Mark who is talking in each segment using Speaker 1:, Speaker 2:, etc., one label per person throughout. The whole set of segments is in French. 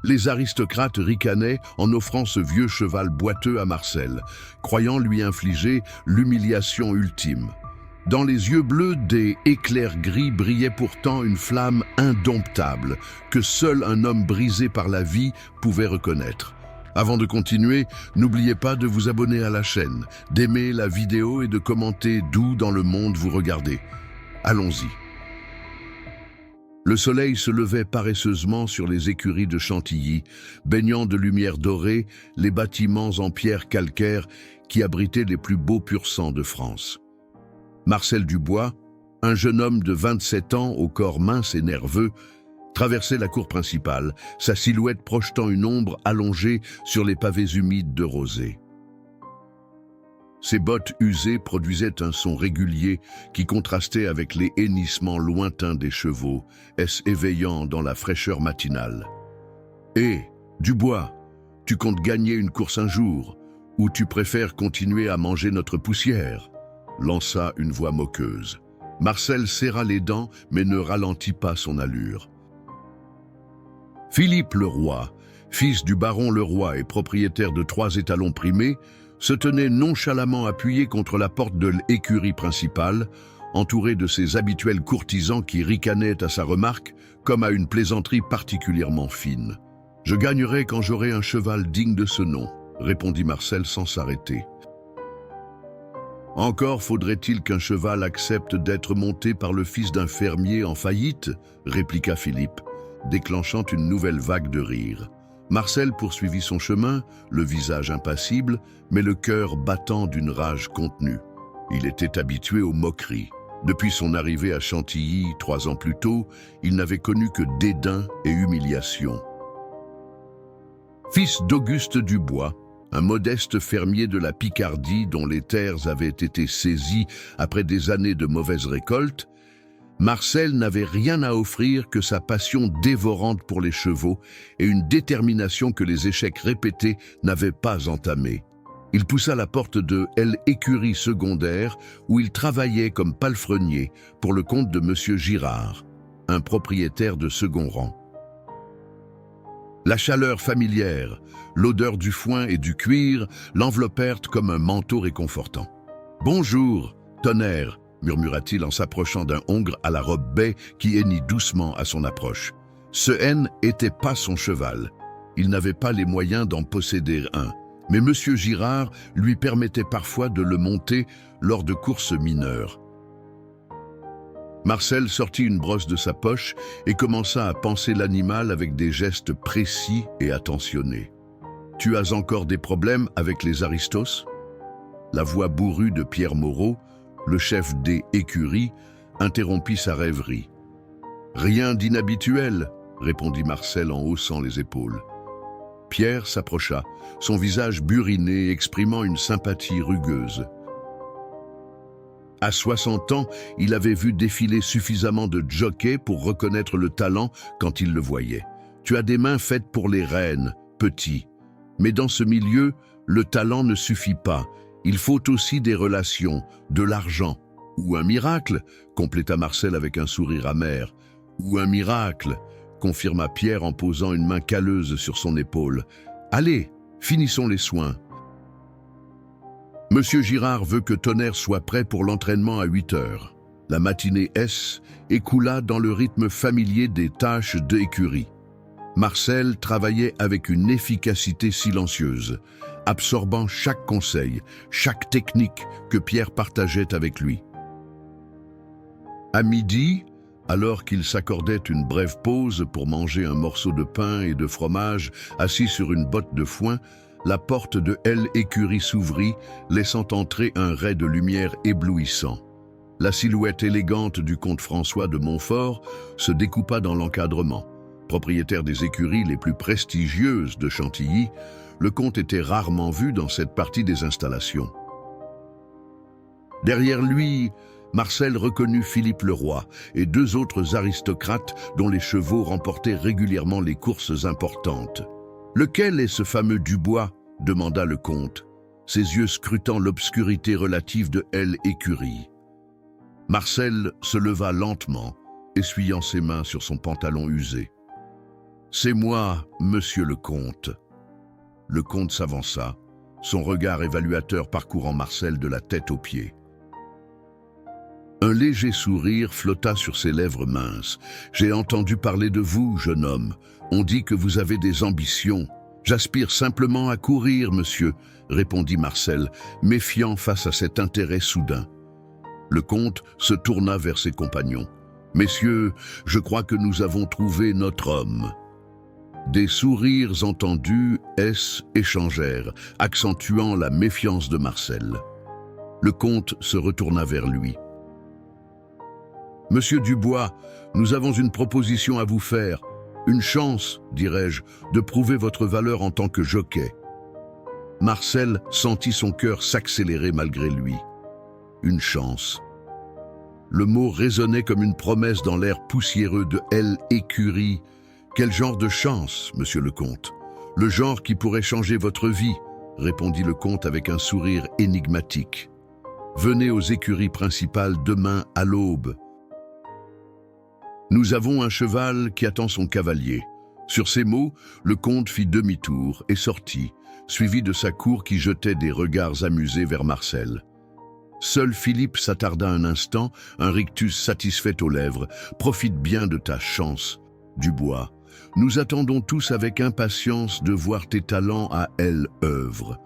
Speaker 1: Les aristocrates ricanaient en offrant ce vieux cheval boiteux à Marcel, croyant lui infliger l'humiliation ultime. Dans les yeux bleus des éclairs gris brillait pourtant une flamme indomptable que seul un homme brisé par la vie pouvait reconnaître. Avant de continuer, n'oubliez pas de vous abonner à la chaîne, d'aimer la vidéo et de commenter d'où dans le monde vous regardez. Allons-y. Le soleil se levait paresseusement sur les écuries de Chantilly, baignant de lumière dorée les bâtiments en pierre calcaire qui abritaient les plus beaux pur-sang de France. Marcel Dubois, un jeune homme de 27 ans au corps mince et nerveux, traversait la cour principale, sa silhouette projetant une ombre allongée sur les pavés humides de rosée. Ses bottes usées produisaient un son régulier qui contrastait avec les hennissements lointains des chevaux, éveillant dans la fraîcheur matinale. « Hé, Dubois, tu comptes gagner une course un jour, ou tu préfères continuer à manger notre poussière ?» lança une voix moqueuse. Marcel serra les dents, mais ne ralentit pas son allure. Philippe Leroy, fils du baron Leroy et propriétaire de 3 étalons primés, se tenait nonchalamment appuyé contre la porte de l'écurie principale, entouré de ses habituels courtisans qui ricanaient à sa remarque comme à une plaisanterie particulièrement fine. « Je gagnerai quand j'aurai un cheval digne de ce nom », répondit Marcel sans s'arrêter. « Encore faudrait-il qu'un cheval accepte d'être monté par le fils d'un fermier en faillite », répliqua Philippe, déclenchant une nouvelle vague de rire. Marcel poursuivit son chemin, le visage impassible, mais le cœur battant d'une rage contenue. Il était habitué aux moqueries. Depuis son arrivée à Chantilly 3 ans plus tôt, il n'avait connu que dédain et humiliation. Fils d'Auguste Dubois, un modeste fermier de la Picardie dont les terres avaient été saisies après des années de mauvaises récoltes, Marcel n'avait rien à offrir que sa passion dévorante pour les chevaux et une détermination que les échecs répétés n'avaient pas entamée. Il poussa la porte de l'écurie secondaire où il travaillait comme palefrenier pour le compte de Monsieur Girard, un propriétaire de second rang. La chaleur familière, l'odeur du foin et du cuir l'enveloppèrent comme un manteau réconfortant. « Bonjour, Tonnerre !» murmura-t-il en s'approchant d'un hongre à la robe baie qui hennit doucement à son approche. Ce N n'était pas son cheval. Il n'avait pas les moyens d'en posséder un. Mais Monsieur Girard lui permettait parfois de le monter lors de courses mineures. Marcel sortit une brosse de sa poche et commença à panser l'animal avec des gestes précis et attentionnés. « Tu as encore des problèmes avec les aristos ?» La voix bourrue de Pierre Moreau, le chef des écuries, interrompit sa rêverie. « Rien d'inhabituel, » répondit Marcel en haussant les épaules. Pierre s'approcha, son visage buriné exprimant une sympathie rugueuse. À 60 ans, il avait vu défiler suffisamment de jockeys pour reconnaître le talent quand il le voyait. « Tu as des mains faites pour les rênes, petit. Mais dans ce milieu, le talent ne suffit pas. Il faut aussi des relations, de l'argent. Ou un miracle, compléta Marcel avec un sourire amer. Ou un miracle, confirma Pierre en posant une main calleuse sur son épaule. Allez, finissons les soins. Monsieur Girard veut que Tonnerre soit prêt pour l'entraînement à 8 heures. La matinée écoula dans le rythme familier des tâches d'écurie. Marcel travaillait avec une efficacité silencieuse, absorbant chaque conseil, chaque technique que Pierre partageait avec lui. À midi, alors qu'il s'accordait une brève pause pour manger un morceau de pain et de fromage assis sur une botte de foin, la porte de l'écurie s'ouvrit, laissant entrer un ray de lumière éblouissant. La silhouette élégante du comte François de Montfort se découpa dans l'encadrement. Propriétaire des écuries les plus prestigieuses de Chantilly, le comte était rarement vu dans cette partie des installations. Derrière lui, Marcel reconnut Philippe Leroy et 2 autres aristocrates dont les chevaux remportaient régulièrement les courses importantes. « Lequel est ce fameux Dubois ?» demanda le comte, ses yeux scrutant l'obscurité relative de l'écurie. Marcel se leva lentement, essuyant ses mains sur son pantalon usé. C'est moi, monsieur le comte. Le comte s'avança, son regard évaluateur parcourant Marcel de la tête aux pieds. Un léger sourire flotta sur ses lèvres minces. « J'ai entendu parler de vous, jeune homme. On dit que vous avez des ambitions. J'aspire simplement à courir, monsieur, » répondit Marcel, méfiant face à cet intérêt soudain. Le comte se tourna vers ses compagnons. « Messieurs, je crois que nous avons trouvé notre homme. » Des sourires entendus échangèrent, accentuant la méfiance de Marcel. Le comte se retourna vers lui. « Monsieur Dubois, nous avons une proposition à vous faire. Une chance, dirais-je, de prouver votre valeur en tant que jockey. » Marcel sentit son cœur s'accélérer malgré lui. Une chance. Le mot résonnait comme une promesse dans l'air poussiéreux de l'écurie. Quel genre de chance, monsieur le comte? Le genre qui pourrait changer votre vie, répondit le comte avec un sourire énigmatique. Venez aux écuries principales demain à l'aube. Nous avons un cheval qui attend son cavalier. Sur ces mots, le comte fit demi-tour et sortit, suivi de sa cour qui jetait des regards amusés vers Marcel. Seul Philippe s'attarda un instant, un rictus satisfait aux lèvres. « Profite bien de ta chance, Dubois. Nous attendons tous avec impatience de voir tes talents à l'œuvre. »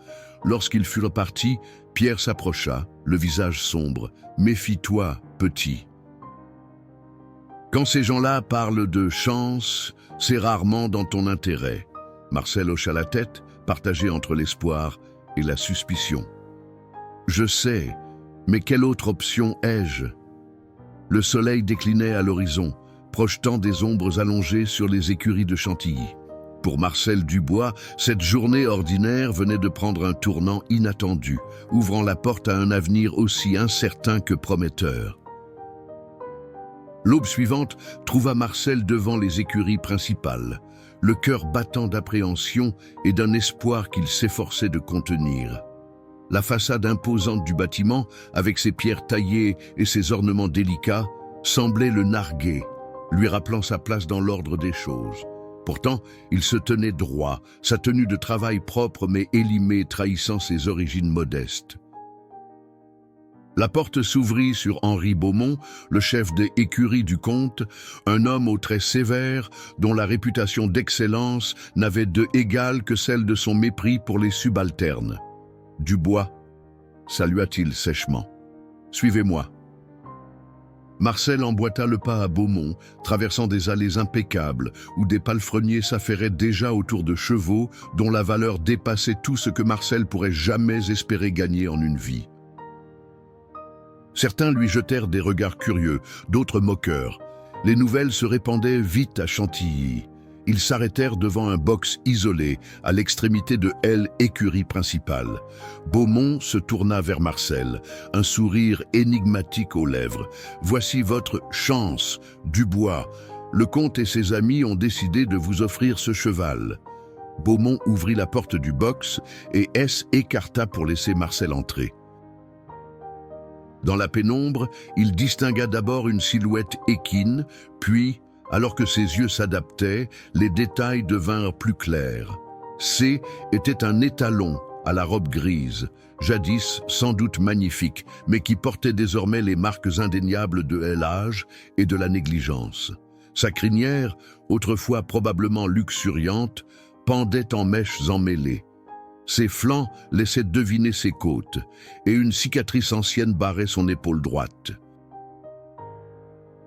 Speaker 1: Lorsqu'ils furent partis, Pierre s'approcha, le visage sombre. « Méfie-toi, petit. Quand ces gens-là parlent de chance, c'est rarement dans ton intérêt. » Marcel hocha la tête, partagé entre l'espoir et la suspicion. « Je sais, mais quelle autre option ai-je » Le soleil déclinait à l'horizon, projetant des ombres allongées sur les écuries de Chantilly. Pour Marcel Dubois, cette journée ordinaire venait de prendre un tournant inattendu, ouvrant la porte à un avenir aussi incertain que prometteur. L'aube suivante trouva Marcel devant les écuries principales, le cœur battant d'appréhension et d'un espoir qu'il s'efforçait de contenir. La façade imposante du bâtiment, avec ses pierres taillées et ses ornements délicats, semblait le narguer, lui rappelant sa place dans l'ordre des choses. Pourtant, il se tenait droit, sa tenue de travail propre mais élimée trahissant ses origines modestes. La porte s'ouvrit sur Henri Beaumont, le chef des écuries du comte, un homme aux traits sévères dont la réputation d'excellence n'avait de égale que celle de son mépris pour les subalternes. « Dubois » salua-t-il sèchement. « Suivez-moi. » Marcel emboîta le pas à Beaumont, traversant des allées impeccables où des palefreniers s'affairaient déjà autour de chevaux dont la valeur dépassait tout ce que Marcel pourrait jamais espérer gagner en une vie. Certains lui jetèrent des regards curieux, d'autres moqueurs. Les nouvelles se répandaient vite à Chantilly. Ils s'arrêtèrent devant un box isolé, à l'extrémité de l'écurie principale. Beaumont se tourna vers Marcel, un sourire énigmatique aux lèvres. « Voici votre chance, Dubois. Le comte et ses amis ont décidé de vous offrir ce cheval. » Beaumont ouvrit la porte du box et écarta pour laisser Marcel entrer. Dans la pénombre, il distingua d'abord une silhouette équine, puis, alors que ses yeux s'adaptaient, les détails devinrent plus clairs. C était un étalon à la robe grise, jadis sans doute magnifique, mais qui portait désormais les marques indéniables de l'âge et de la négligence. Sa crinière, autrefois probablement luxuriante, pendait en mèches emmêlées. Ses flancs laissaient deviner ses côtes, et une cicatrice ancienne barrait son épaule droite.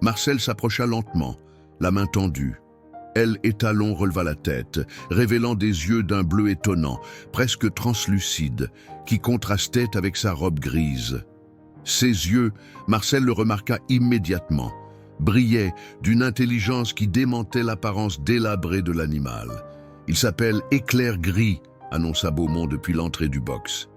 Speaker 1: Marcel s'approcha lentement, la main tendue. L'étalon releva la tête, révélant des yeux d'un bleu étonnant, presque translucide, qui contrastaient avec sa robe grise. Ses yeux, Marcel le remarqua immédiatement, brillaient d'une intelligence qui démentait l'apparence délabrée de l'animal. « Il s'appelle Éclair Gris », annonça Beaumont depuis l'entrée du box.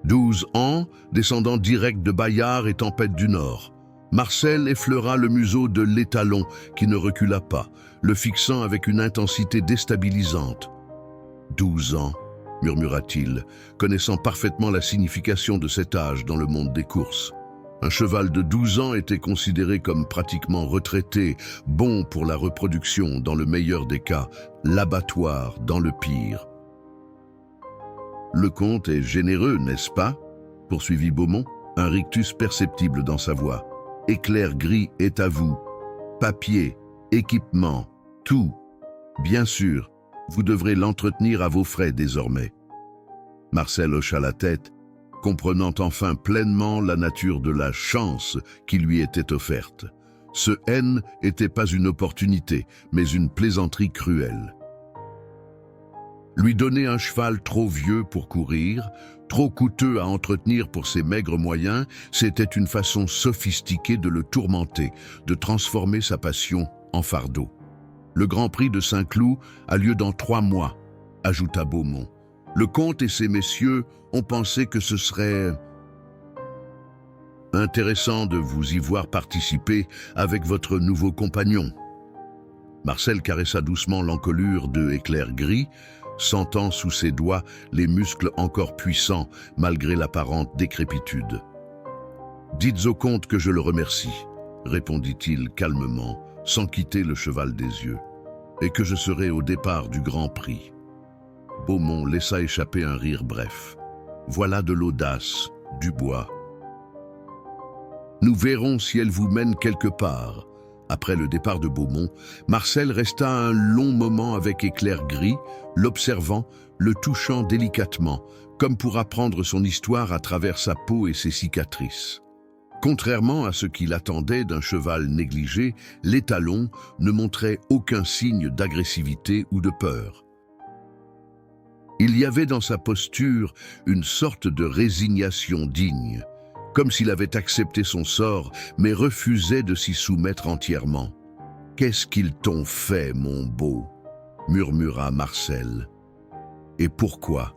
Speaker 1: 12 ans, descendant direct de Bayard et Tempête du Nord. Marcel effleura le museau de l'étalon, qui ne recula pas, le fixant avec une intensité déstabilisante. 12 ans, murmura-t-il, connaissant parfaitement la signification de cet âge dans le monde des courses. Un cheval de 12 ans était considéré comme pratiquement retraité, bon pour la reproduction dans le meilleur des cas, l'abattoir dans le pire. Le comte est généreux, n'est-ce pas? Poursuivit Beaumont, un rictus perceptible dans sa voix. Éclair gris est à vous. Papier, équipement, tout. Bien sûr, vous devrez l'entretenir à vos frais désormais. Marcel hocha la tête, comprenant enfin pleinement la nature de la chance qui lui était offerte. Ce N n'était pas une opportunité, mais une plaisanterie cruelle. Lui donner un cheval trop vieux pour courir, trop coûteux à entretenir pour ses maigres moyens, c'était une façon sophistiquée de le tourmenter, de transformer sa passion en fardeau. Le Grand Prix de Saint-Cloud a lieu dans 3 mois, ajouta Beaumont. Le comte et ses messieurs ont pensé que ce serait intéressant de vous y voir participer avec votre nouveau compagnon. Marcel caressa doucement l'encolure de Éclair gris, sentant sous ses doigts les muscles encore puissants malgré l'apparente décrépitude. « Dites au comte que je le remercie, » répondit-il calmement, sans quitter le cheval des yeux, « et que je serai au départ du Grand Prix. » Beaumont laissa échapper un rire bref. « Voilà de l'audace, Dubois. Nous verrons si elle vous mène quelque part. » Après le départ de Beaumont, Marcel resta un long moment avec Éclair gris, l'observant, le touchant délicatement, comme pour apprendre son histoire à travers sa peau et ses cicatrices. Contrairement à ce qu'il attendait d'un cheval négligé, l'étalon ne montrait aucun signe d'agressivité ou de peur. Il y avait dans sa posture une sorte de résignation digne, comme s'il avait accepté son sort, mais refusait de s'y soumettre entièrement. « Qu'est-ce qu'ils t'ont fait, mon beau ?» murmura Marcel. « Et pourquoi ?»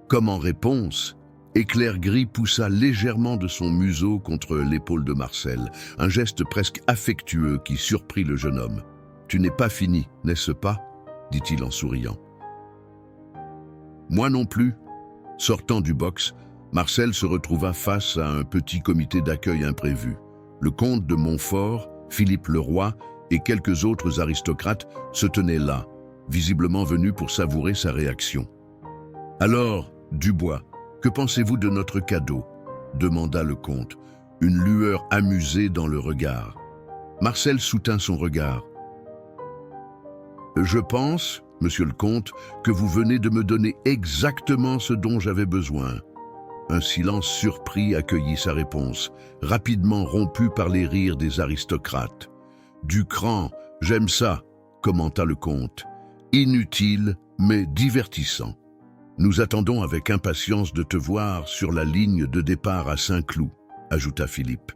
Speaker 1: Comme en réponse, Éclair gris poussa légèrement de son museau contre l'épaule de Marcel, un geste presque affectueux qui surprit le jeune homme. « Tu n'es pas fini, n'est-ce pas ?» dit-il en souriant. « Moi non plus. » Sortant du box, Marcel se retrouva face à un petit comité d'accueil imprévu. Le comte de Montfort, Philippe le Roi et quelques autres aristocrates se tenaient là, visiblement venus pour savourer sa réaction. « Alors, Dubois, que pensez-vous de notre cadeau ?» demanda le comte, une lueur amusée dans le regard. Marcel soutint son regard. « Je pense, monsieur le comte, que vous venez de me donner exactement ce dont j'avais besoin. » Un silence surpris accueillit sa réponse, rapidement rompu par les rires des aristocrates. « Du cran, j'aime ça, » commenta le comte. « Inutile, mais divertissant. Nous attendons avec impatience de te voir sur la ligne de départ à Saint-Cloud, » ajouta Philippe.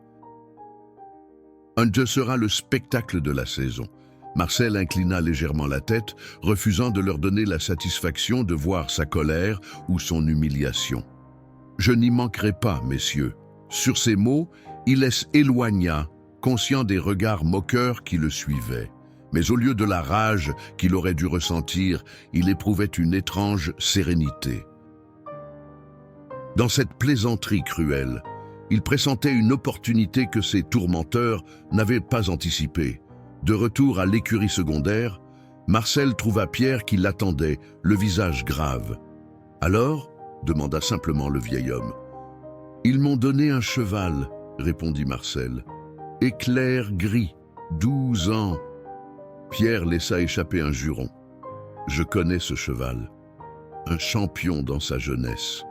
Speaker 1: Ce sera le spectacle de la saison. Marcel inclina légèrement la tête, refusant de leur donner la satisfaction de voir sa colère ou son humiliation. « Je n'y manquerai pas, messieurs. » Sur ces mots, il s'éloigna, conscient des regards moqueurs qui le suivaient. Mais au lieu de la rage qu'il aurait dû ressentir, il éprouvait une étrange sérénité. Dans cette plaisanterie cruelle, il pressentait une opportunité que ses tourmenteurs n'avaient pas anticipée. De retour à l'écurie secondaire, Marcel trouva Pierre qui l'attendait, le visage grave. « Alors ?» demanda simplement le vieil homme. « Ils m'ont donné un cheval, » répondit Marcel. « Éclair gris, 12 ans. » Pierre laissa échapper un juron. « Je connais ce cheval. Un champion dans sa jeunesse. »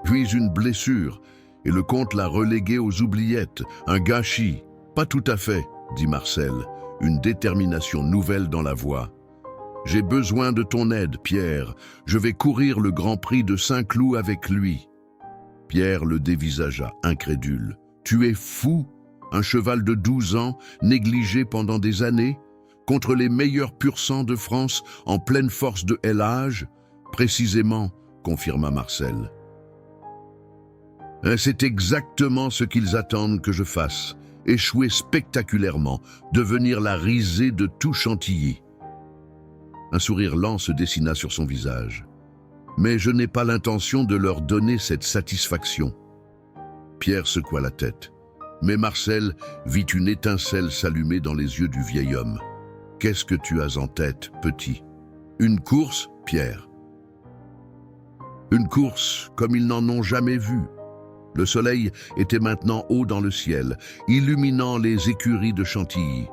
Speaker 1: Puis une blessure, et le comte l'a relégué aux oubliettes. Un gâchis. Pas tout à fait, dit Marcel, une détermination nouvelle dans la voix. « J'ai besoin de ton aide, Pierre. Je vais courir le Grand Prix de Saint-Cloud avec lui. » Pierre le dévisagea, incrédule. « Tu es fou? Un cheval de 12 ans, négligé pendant des années, contre les meilleurs pur-sang de France en pleine force de âge ?»« Précisément, » confirma Marcel. « C'est exactement ce qu'ils attendent que je fasse. Échouer spectaculairement, devenir la risée de tout Chantilly. » Un sourire lent se dessina sur son visage. « Mais je n'ai pas l'intention de leur donner cette satisfaction. » Pierre secoua la tête. Mais Marcel vit une étincelle s'allumer dans les yeux du vieil homme. « Qu'est-ce que tu as en tête, petit ?»« Une course, Pierre. » Une course comme ils n'en ont jamais vu. Le soleil était maintenant haut dans le ciel, illuminant les écuries de Chantilly.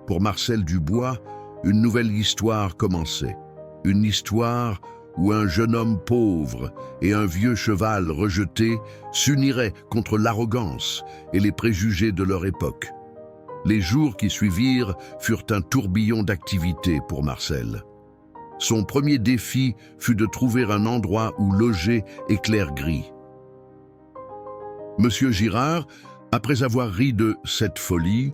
Speaker 1: Pour Marcel Dubois, une nouvelle histoire commençait. Une histoire où un jeune homme pauvre et un vieux cheval rejeté s'uniraient contre l'arrogance et les préjugés de leur époque. Les jours qui suivirent furent un tourbillon d'activités pour Marcel. Son premier défi fut de trouver un endroit où loger Éclair Gris. Monsieur Girard, après avoir ri de cette folie,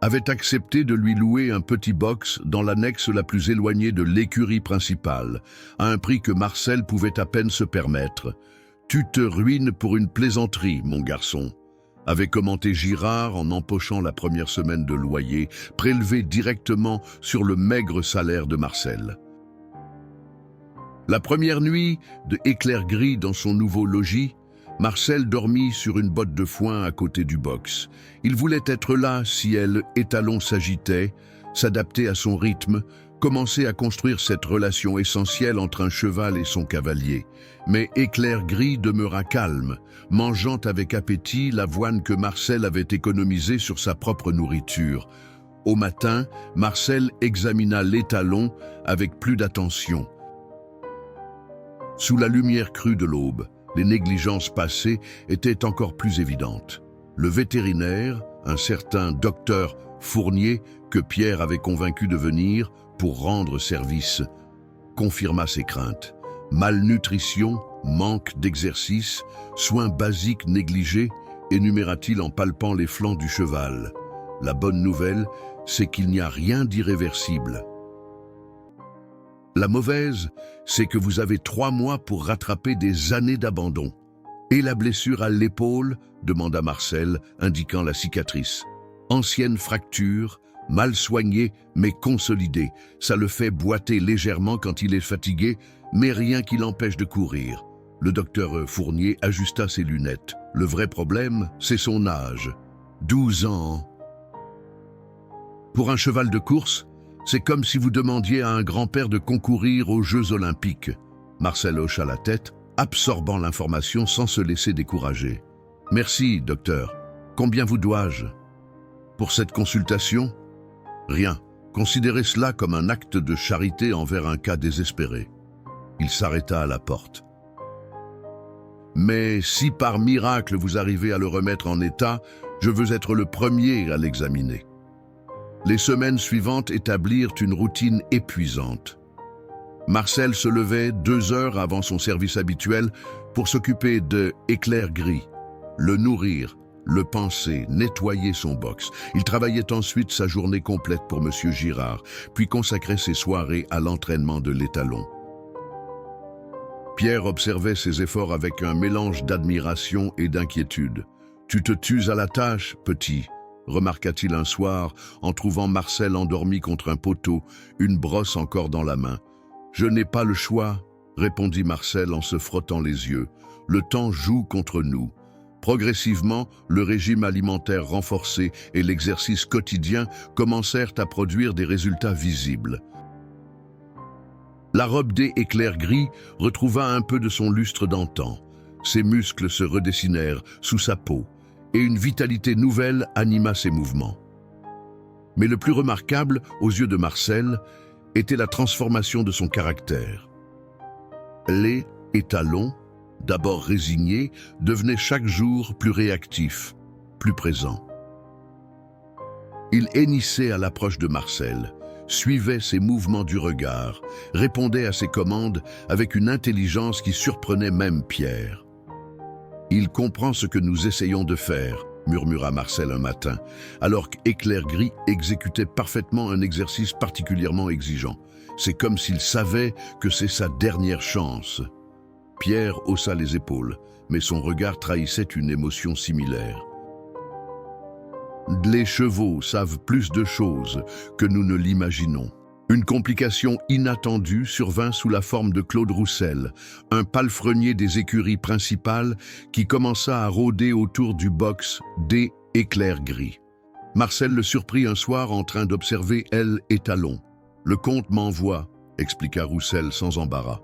Speaker 1: avait accepté de lui louer un petit box dans l'annexe la plus éloignée de l'écurie principale, à un prix que Marcel pouvait à peine se permettre. « Tu te ruines pour une plaisanterie, mon garçon », avait commenté Girard en empochant la première semaine de loyer, prélevé directement sur le maigre salaire de Marcel. La première nuit de Éclair Gris dans son nouveau logis, Marcel dormit sur une botte de foin à côté du box. Il voulait être là si elle, étalon, s'agitait, s'adapter à son rythme, commencer à construire cette relation essentielle entre un cheval et son cavalier. Mais Éclair Gris demeura calme, mangeant avec appétit l'avoine que Marcel avait économisée sur sa propre nourriture. Au matin, Marcel examina l'étalon avec plus d'attention. Sous la lumière crue de l'aube, les négligences passées étaient encore plus évidentes. Le vétérinaire, un certain docteur Fournier, que Pierre avait convaincu de venir pour rendre service, confirma ses craintes. Malnutrition, manque d'exercice, soins basiques négligés, énuméra-t-il en palpant les flancs du cheval. La bonne nouvelle, c'est qu'il n'y a rien d'irréversible. La mauvaise, c'est que vous avez 3 mois pour rattraper des années d'abandon. Et la blessure à l'épaule, demanda Marcel, indiquant la cicatrice. Ancienne fracture, mal soignée, mais consolidée. Ça le fait boiter légèrement quand il est fatigué, mais rien qui l'empêche de courir. Le docteur Fournier ajusta ses lunettes. Le vrai problème, c'est son âge. 12 ans. Pour un cheval de course, c'est comme si vous demandiez à un grand-père de concourir aux Jeux Olympiques. Marcel hocha la tête, absorbant l'information sans se laisser décourager. « Merci, docteur. Combien vous dois-je » ? Pour cette consultation ? Rien. Considérez cela comme un acte de charité envers un cas désespéré. Il s'arrêta à la porte. « Mais si par miracle vous arrivez à le remettre en état, je veux être le premier à l'examiner. » Les semaines suivantes établirent une routine épuisante. Marcel se levait 2 heures avant son service habituel pour s'occuper de Éclair Gris, le nourrir, le panser, nettoyer son box. Il travaillait ensuite sa journée complète pour Monsieur Girard, puis consacrait ses soirées à l'entraînement de l'étalon. Pierre observait ses efforts avec un mélange d'admiration et d'inquiétude. « Tu te tues à la tâche, petit », remarqua-t-il un soir en trouvant Marcel endormi contre un poteau, une brosse encore dans la main. « Je n'ai pas le choix », répondit Marcel en se frottant les yeux. « Le temps joue contre nous. » Progressivement, le régime alimentaire renforcé et l'exercice quotidien commencèrent à produire des résultats visibles. La robe d'Éclair Gris retrouva un peu de son lustre d'antan. Ses muscles se redessinèrent sous sa peau, et une vitalité nouvelle anima ses mouvements. Mais le plus remarquable, aux yeux de Marcel, était la transformation de son caractère. Les étalons, d'abord résignés, devenaient chaque jour plus réactifs, plus présents. Il hennissait à l'approche de Marcel, suivait ses mouvements du regard, répondait à ses commandes avec une intelligence qui surprenait même Pierre. « Il comprend ce que nous essayons de faire », murmura Marcel un matin, alors qu'Éclair Gris exécutait parfaitement un exercice particulièrement exigeant. C'est comme s'il savait que c'est sa dernière chance. Pierre haussa les épaules, mais son regard trahissait une émotion similaire. « Les chevaux savent plus de choses que nous ne l'imaginons. Une complication inattendue survint sous la forme de Claude Roussel, un palefrenier des écuries principales qui commença à rôder autour du box des éclairs gris. Marcel le surprit un soir en train d'observer elle et Talon. « Le comte m'envoie », expliqua Roussel sans embarras.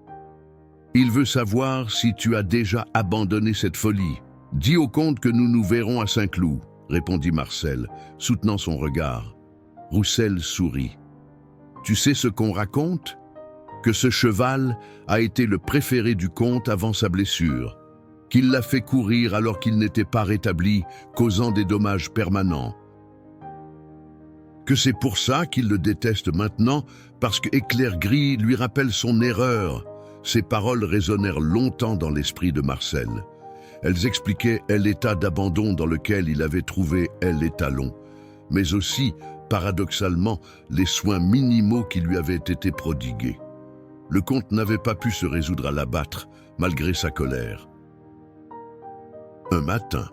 Speaker 1: « Il veut savoir si tu as déjà abandonné cette folie. Dis au comte que nous nous verrons à Saint-Cloud », répondit Marcel, soutenant son regard. Roussel sourit. « Tu sais ce qu'on raconte? Que ce cheval a été le préféré du comte avant sa blessure, qu'il l'a fait courir alors qu'il n'était pas rétabli, causant des dommages permanents. Que c'est pour ça qu'il le déteste maintenant, parce que Éclair Gris lui rappelle son erreur. » Ces paroles résonnèrent longtemps dans l'esprit de Marcel. Elles expliquaient l'état d'abandon dans lequel il avait trouvé les Talons, mais aussi, paradoxalement, les soins minimaux qui lui avaient été prodigués. Le comte n'avait pas pu se résoudre à l'abattre, malgré sa colère. Un matin,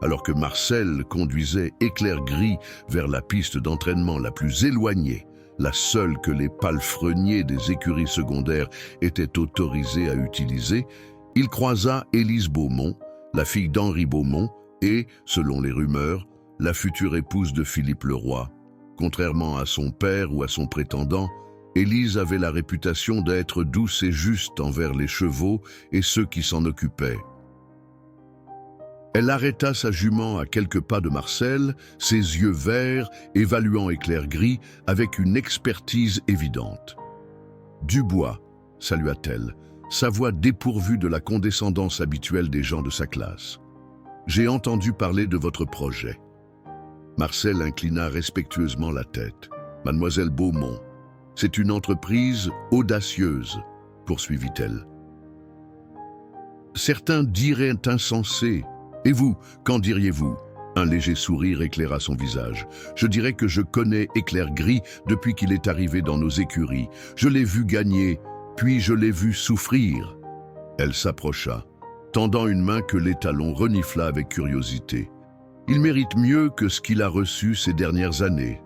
Speaker 1: alors que Marcel conduisait Éclair Gris vers la piste d'entraînement la plus éloignée, la seule que les palefreniers des écuries secondaires étaient autorisés à utiliser, il croisa Élise Beaumont, la fille d'Henri Beaumont et, selon les rumeurs, la future épouse de Philippe le Roi. Contrairement à son père ou à son prétendant, Élise avait la réputation d'être douce et juste envers les chevaux et ceux qui s'en occupaient. Elle arrêta sa jument à quelques pas de Marcel, ses yeux verts, évaluant Éclair Gris avec une expertise évidente. « Dubois », salua-t-elle, sa voix dépourvue de la condescendance habituelle des gens de sa classe. « J'ai entendu parler de votre projet. » Marcel inclina respectueusement la tête. « Mademoiselle Beaumont, c'est une entreprise audacieuse, » poursuivit-elle. « Certains diraient insensé. Et vous, qu'en diriez-vous » Un léger sourire éclaira son visage. « Je dirais que je connais Éclair Gris depuis qu'il est arrivé dans nos écuries. Je l'ai vu gagner, puis je l'ai vu souffrir. » Elle s'approcha, tendant une main que les Talons renifla avec curiosité. « Il mérite mieux que ce qu'il a reçu ces dernières années. »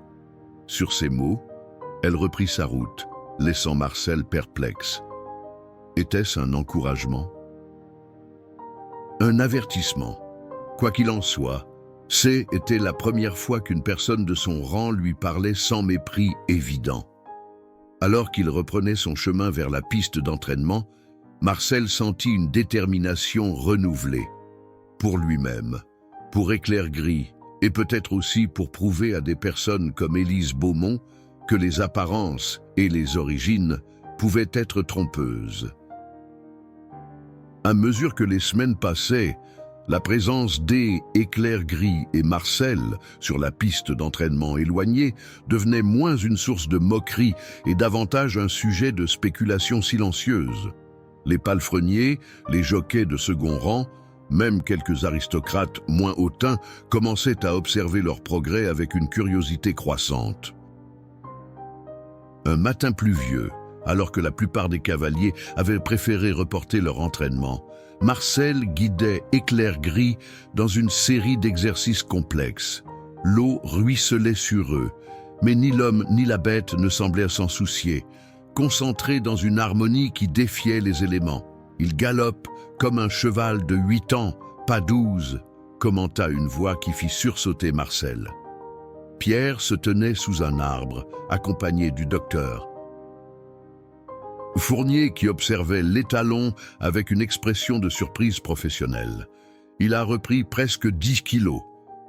Speaker 1: Sur ces mots, elle reprit sa route, laissant Marcel perplexe. Était-ce un encouragement? Un avertissement? Quoi qu'il en soit, était la première fois qu'une personne de son rang lui parlait sans mépris évident. Alors qu'il reprenait son chemin vers la piste d'entraînement, Marcel sentit une détermination renouvelée. Pour lui-même, pour Éclair Gris, et peut-être aussi pour prouver à des personnes comme Élise Beaumont que les apparences et les origines pouvaient être trompeuses. À mesure que les semaines passaient, la présence d'Éclair Gris et Marcel sur la piste d'entraînement éloignée devenait moins une source de moquerie et davantage un sujet de spéculation silencieuse. Les palefreniers, les jockeys de second rang, même quelques aristocrates moins hautains commençaient à observer leur progrès avec une curiosité croissante. Un matin pluvieux, alors que la plupart des cavaliers avaient préféré reporter leur entraînement, Marcel guidait Éclair Gris dans une série d'exercices complexes. L'eau ruisselait sur eux, mais ni l'homme ni la bête ne semblaient s'en soucier, concentrés dans une harmonie qui défiait les éléments. « Il galope comme un cheval de 8 ans, pas 12, » commenta une voix qui fit sursauter Marcel. Pierre se tenait sous un arbre, accompagné du docteur. Fournier qui observait les Talons avec une expression de surprise professionnelle. « Il a repris presque 10 kilos »,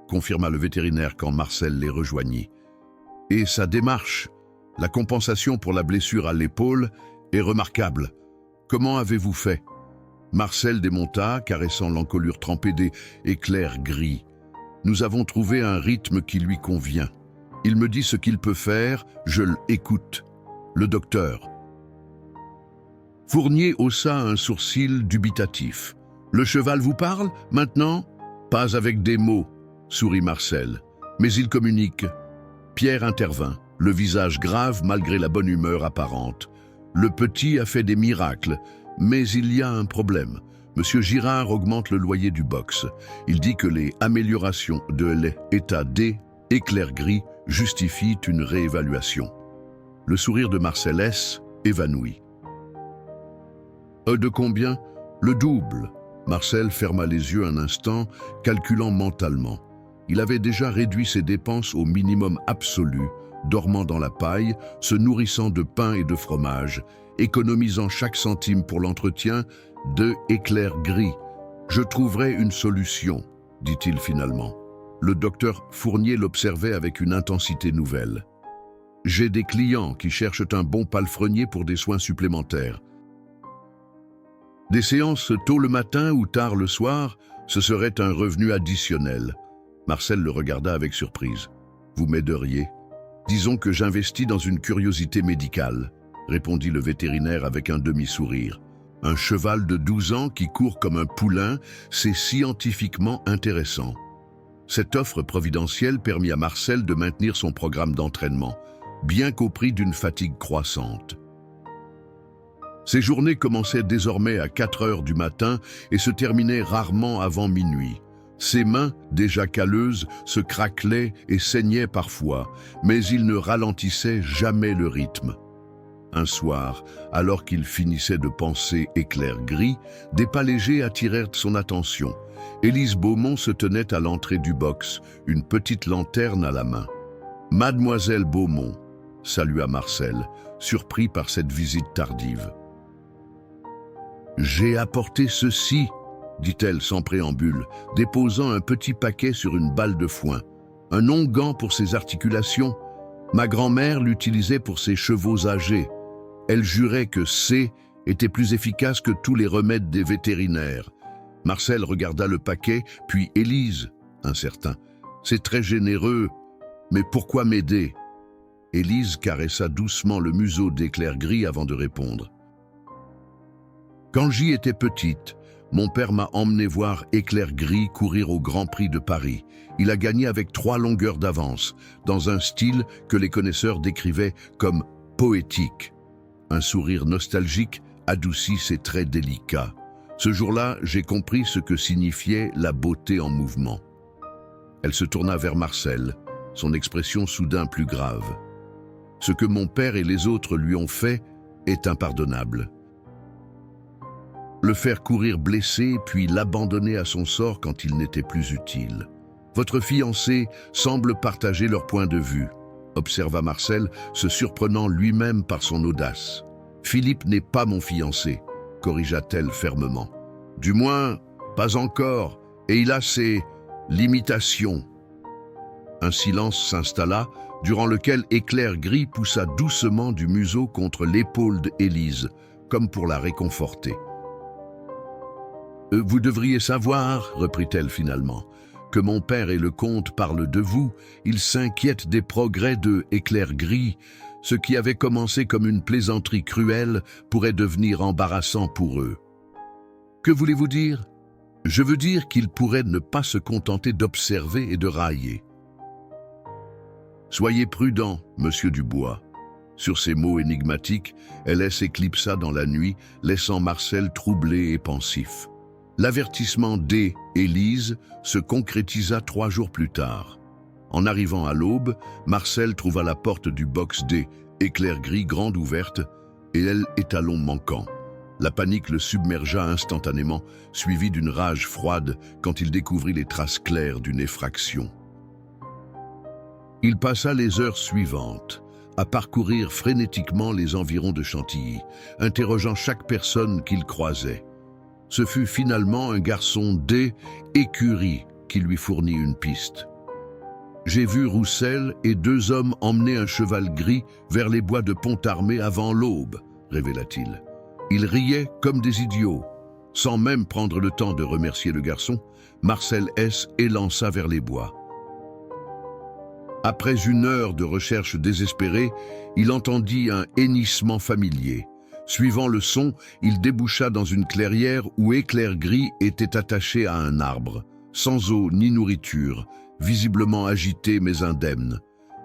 Speaker 1: confirma le vétérinaire quand Marcel les rejoignit. « Et sa démarche, la compensation pour la blessure à l'épaule, est remarquable. Comment avez-vous fait ?» Marcel démonta, caressant l'encolure trempée des Éclairs Gris. « Nous avons trouvé un rythme qui lui convient. Il me dit ce qu'il peut faire, je l'écoute. Le docteur. » Fournier haussa un sourcil dubitatif. « Le cheval vous parle, maintenant ?»« Pas avec des mots, » sourit Marcel. « Mais il communique. » Pierre intervint, le visage grave malgré la bonne humeur apparente. « Le petit a fait des miracles, mais il y a un problème. Monsieur Girard augmente le loyer du box. Il dit que les améliorations de l'état d'Éclair Gris justifient une réévaluation. » Le sourire de Marcel S. évanoui. De combien? Le double. Marcel ferma les yeux un instant, calculant mentalement. Il avait déjà réduit ses dépenses au minimum absolu, dormant dans la paille, se nourrissant de pain et de fromage, économisant chaque centime pour l'entretien de éclairs gris. « Je trouverai une solution », dit-il finalement. Le docteur Fournier l'observait avec une intensité nouvelle. « J'ai des clients qui cherchent un bon palefrenier pour des soins supplémentaires. Des séances tôt le matin ou tard le soir, ce serait un revenu additionnel. » Marcel le regarda avec surprise. « Vous m'aideriez? Disons que j'investis dans une curiosité médicale, » répondit le vétérinaire avec un demi-sourire. « Un cheval de 12 ans qui court comme un poulain, c'est scientifiquement intéressant. » Cette offre providentielle permit à Marcel de maintenir son programme d'entraînement, bien qu'au prix d'une fatigue croissante. Ses journées commençaient désormais à 4 heures du matin et se terminaient rarement avant minuit. Ses mains, déjà calleuses, se craquelaient et saignaient parfois, mais il ne ralentissait jamais le rythme. Un soir, alors qu'il finissait de penser éclair gris, des pas légers attirèrent son attention. Élise Beaumont se tenait à l'entrée du box, une petite lanterne à la main. « Mademoiselle Beaumont », salua Marcel, surpris par cette visite tardive. « J'ai apporté ceci », dit-elle sans préambule, déposant un petit paquet sur une balle de foin. « Un onguent pour ses articulations. Ma grand-mère l'utilisait pour ses chevaux âgés. Elle jurait que C était plus efficace que tous les remèdes des vétérinaires. » Marcel regarda le paquet, puis Élise, incertain. « C'est très généreux, mais pourquoi m'aider ?» Élise caressa doucement le museau d'éclair gris avant de répondre. « Quand j'y étais petite, mon père m'a emmené voir Éclair Gris courir au Grand Prix de Paris. Il a gagné avec 3 longueurs d'avance, dans un style que les connaisseurs décrivaient comme poétique. » Un sourire nostalgique adoucit ses traits délicats. Ce jour-là, j'ai compris ce que signifiait la beauté en mouvement. Elle se tourna vers Marcel, son expression soudain plus grave. Ce que mon père et les autres lui ont fait est impardonnable. Le faire courir blessé, puis l'abandonner à son sort quand il n'était plus utile. Votre fiancé semble partager leur point de vue, observa Marcel, se surprenant lui-même par son audace. Philippe n'est pas mon fiancé, corrigea-t-elle fermement. Du moins, pas encore, et il a ses limitations. Un silence s'installa, durant lequel Éclair Gris poussa doucement du museau contre l'épaule d'Élise, comme pour la réconforter. Vous devriez savoir, reprit-elle finalement, que mon père et le comte parlent de vous. Ils s'inquiètent des progrès de Éclair Gris. Ce qui avait commencé comme une plaisanterie cruelle pourrait devenir embarrassant pour eux. Que voulez-vous dire? Je veux dire qu'ils pourraient ne pas se contenter d'observer et de railler. Soyez prudent, monsieur Dubois. Sur ces mots énigmatiques, elle s'éclipsa dans la nuit, laissant Marcel troublé et pensif. L'avertissement d'Élise se concrétisa 3 jours plus tard. En arrivant à l'aube, Marcel trouva la porte du box D, Éclair Gris grande ouverte, et elle étalon manquant. La panique le submergea instantanément, suivie d'une rage froide quand il découvrit les traces claires d'une effraction. Il passa les heures suivantes à parcourir frénétiquement les environs de Chantilly, interrogeant chaque personne qu'il croisait. Ce fut finalement un garçon d'écurie qui lui fournit une piste. « J'ai vu Roussel et 2 hommes emmener un cheval gris vers les bois de Pontarmé avant l'aube, » révéla-t-il. Ils riaient comme des idiots. Sans même prendre le temps de remercier le garçon, Marcel S. élança vers les bois. Après 1 heure de recherche désespérée, il entendit un hennissement familier. Suivant le son, il déboucha dans une clairière où Éclair Gris était attaché à un arbre, sans eau ni nourriture, visiblement agité mais indemne.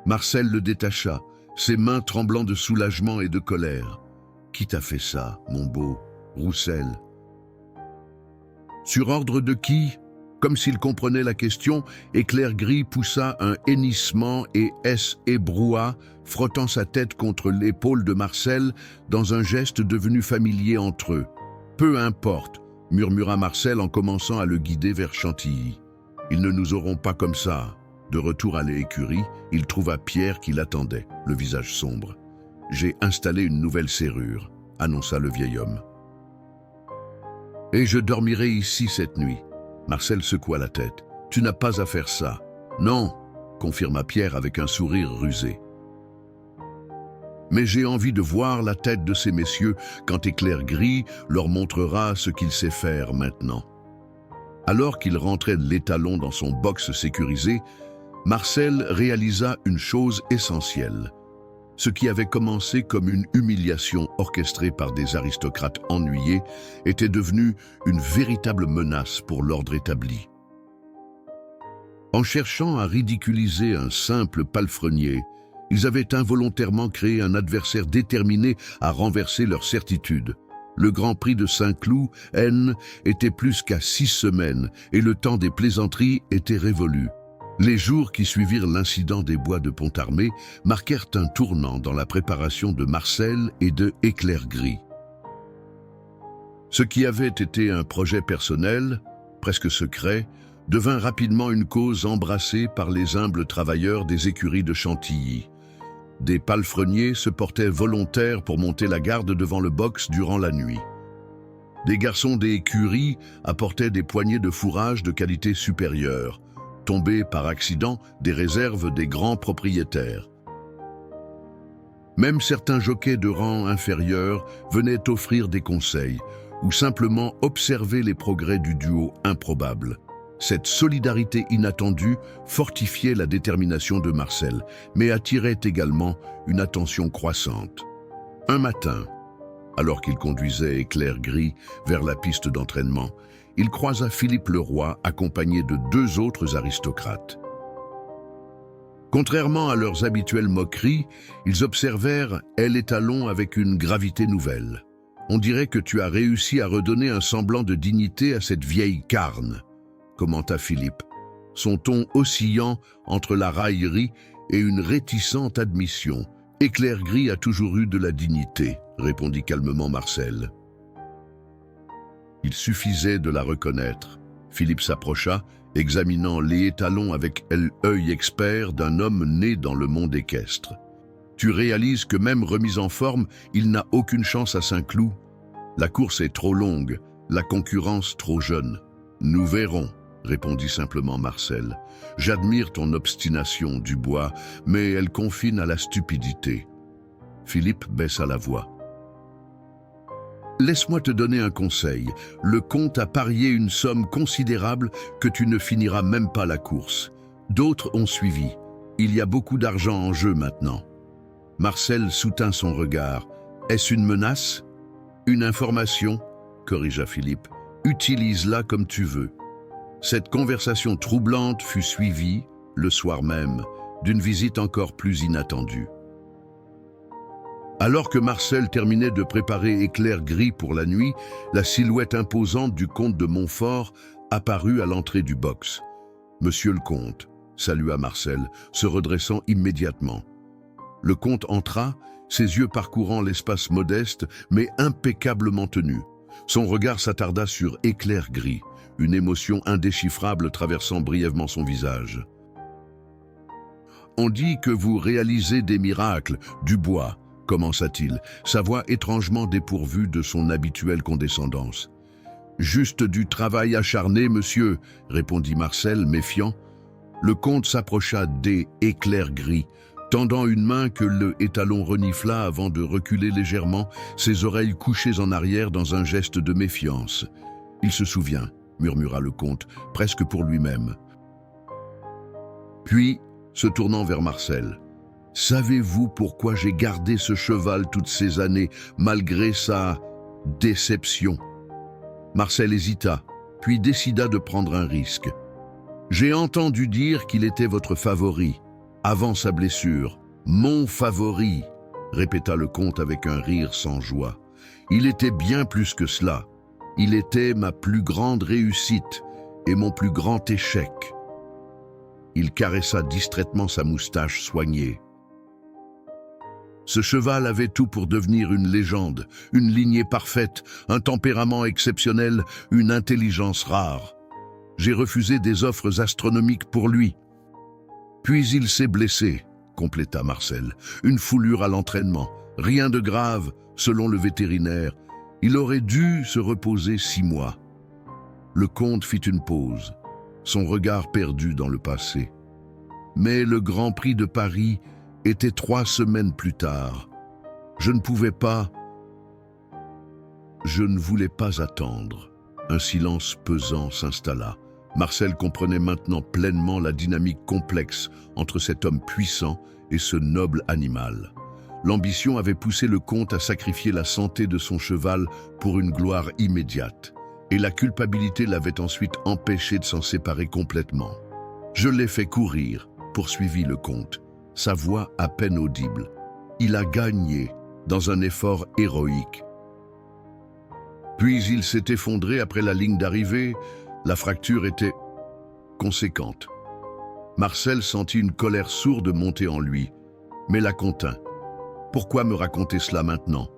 Speaker 1: Marcel le détacha, ses mains tremblant de soulagement et de colère. « Qui t'a fait ça, mon beau Roussel ?»« Sur ordre de qui ?» Comme s'il comprenait la question, Éclair Gris poussa un hennissement et ébroua, frottant sa tête contre l'épaule de Marcel dans un geste devenu familier entre eux. « Peu importe », murmura Marcel en commençant à le guider vers Chantilly. « Ils ne nous auront pas comme ça. » De retour à l'écurie, il trouva Pierre qui l'attendait, le visage sombre. « J'ai installé une nouvelle serrure », annonça le vieil homme. « Et je dormirai ici cette nuit. » Marcel secoua la tête. « Tu n'as pas à faire ça. »« Non, » confirma Pierre avec un sourire rusé. « Mais j'ai envie de voir la tête de ces messieurs quand Éclair Gris leur montrera ce qu'il sait faire maintenant. » Alors qu'il rentrait de l'étalon dans son box sécurisé, Marcel réalisa une chose essentielle. Ce qui avait commencé comme une humiliation orchestrée par des aristocrates ennuyés était devenu une véritable menace pour l'ordre établi. En cherchant à ridiculiser un simple palefrenier, ils avaient involontairement créé un adversaire déterminé à renverser leur certitude. Le Grand Prix de Saint-Cloud, N, était plus qu'à 6 semaines et le temps des plaisanteries était révolu. Les jours qui suivirent l'incident des bois de Pontarmé marquèrent un tournant dans la préparation de Marcel et de Éclair Gris. Ce qui avait été un projet personnel, presque secret, devint rapidement une cause embrassée par les humbles travailleurs des écuries de Chantilly. Des palefreniers se portaient volontaires pour monter la garde devant le box durant la nuit. Des garçons des écuries apportaient des poignées de fourrage de qualité supérieure, tombés par accident des réserves des grands propriétaires. Même certains jockeys de rang inférieur venaient offrir des conseils ou simplement observer les progrès du duo improbable. Cette solidarité inattendue fortifiait la détermination de Marcel, mais attirait également une attention croissante. Un matin, alors qu'il conduisait Éclair Gris vers la piste d'entraînement, il croisa Philippe le Roi accompagné de 2 autres aristocrates. Contrairement à leurs habituelles moqueries, ils observèrent l'étalon avec une gravité nouvelle. « On dirait que tu as réussi à redonner un semblant de dignité à cette vieille carne », commenta Philippe, son ton oscillant entre la raillerie et une réticente admission. « Éclair Gris a toujours eu de la dignité », répondit calmement Marcel. Il suffisait de la reconnaître. Philippe s'approcha, examinant les étalons avec l'œil expert d'un homme né dans le monde équestre. « Tu réalises que même remis en forme, il n'a aucune chance à Saint-Cloud. La course est trop longue, la concurrence trop jeune. »« Nous verrons, » répondit simplement Marcel. « J'admire ton obstination, Dubois, mais elle confine à la stupidité. » Philippe baissa la voix. « Laisse-moi te donner un conseil. Le comte a parié une somme considérable que tu ne finiras même pas la course. D'autres ont suivi. Il y a beaucoup d'argent en jeu maintenant. » Marcel soutint son regard. « Est-ce une menace ? Une information ?» corrigea Philippe. « Utilise-la comme tu veux. » Cette conversation troublante fut suivie, le soir même, d'une visite encore plus inattendue. Alors que Marcel terminait de préparer Éclair Gris pour la nuit, la silhouette imposante du comte de Montfort apparut à l'entrée du box. « Monsieur le comte », salua Marcel, se redressant immédiatement. Le comte entra, ses yeux parcourant l'espace modeste, mais impeccablement tenu. Son regard s'attarda sur Éclair Gris, une émotion indéchiffrable traversant brièvement son visage. « On dit que vous réalisez des miracles, Dubois, » commença-t-il, sa voix étrangement dépourvue de son habituelle condescendance. « Juste du travail acharné, monsieur, » répondit Marcel, méfiant. Le comte s'approcha d'Éclair Gris, tendant une main que le étalon renifla avant de reculer légèrement, ses oreilles couchées en arrière dans un geste de méfiance. « Il se souvient, » murmura le comte, presque pour lui-même. Puis, se tournant vers Marcel, « Savez-vous pourquoi j'ai gardé ce cheval toutes ces années, malgré sa déception ?» Marcel hésita, puis décida de prendre un risque. « J'ai entendu dire qu'il était votre favori, avant sa blessure. Mon favori, » répéta le comte avec un rire sans joie. « Il était bien plus que cela. Il était ma plus grande réussite, est mon plus grand échec. Il caressa distraitement sa moustache soignée. Ce cheval avait tout pour devenir une légende, une lignée parfaite, un tempérament exceptionnel, une intelligence rare. J'ai refusé des offres astronomiques pour lui. Puis il s'est blessé, compléta Marcel. Une foulure à l'entraînement. Rien de grave, selon le vétérinaire. Il aurait dû se reposer 6 mois. Le comte fit une pause, son regard perdu dans le passé. Mais le Grand Prix de Paris était 3 semaines plus tard. Je ne voulais pas attendre. Un silence pesant s'installa. Marcel comprenait maintenant pleinement la dynamique complexe entre cet homme puissant et ce noble animal. L'ambition avait poussé le comte à sacrifier la santé de son cheval pour une gloire immédiate, et la culpabilité l'avait ensuite empêché de s'en séparer complètement. « Je l'ai fait courir », poursuivit le comte, sa voix à peine audible. « Il a gagné dans un effort héroïque. » Puis il s'est effondré après la ligne d'arrivée. La fracture était conséquente. Marcel sentit une colère sourde monter en lui, mais la contint. Pourquoi me raconter cela maintenant?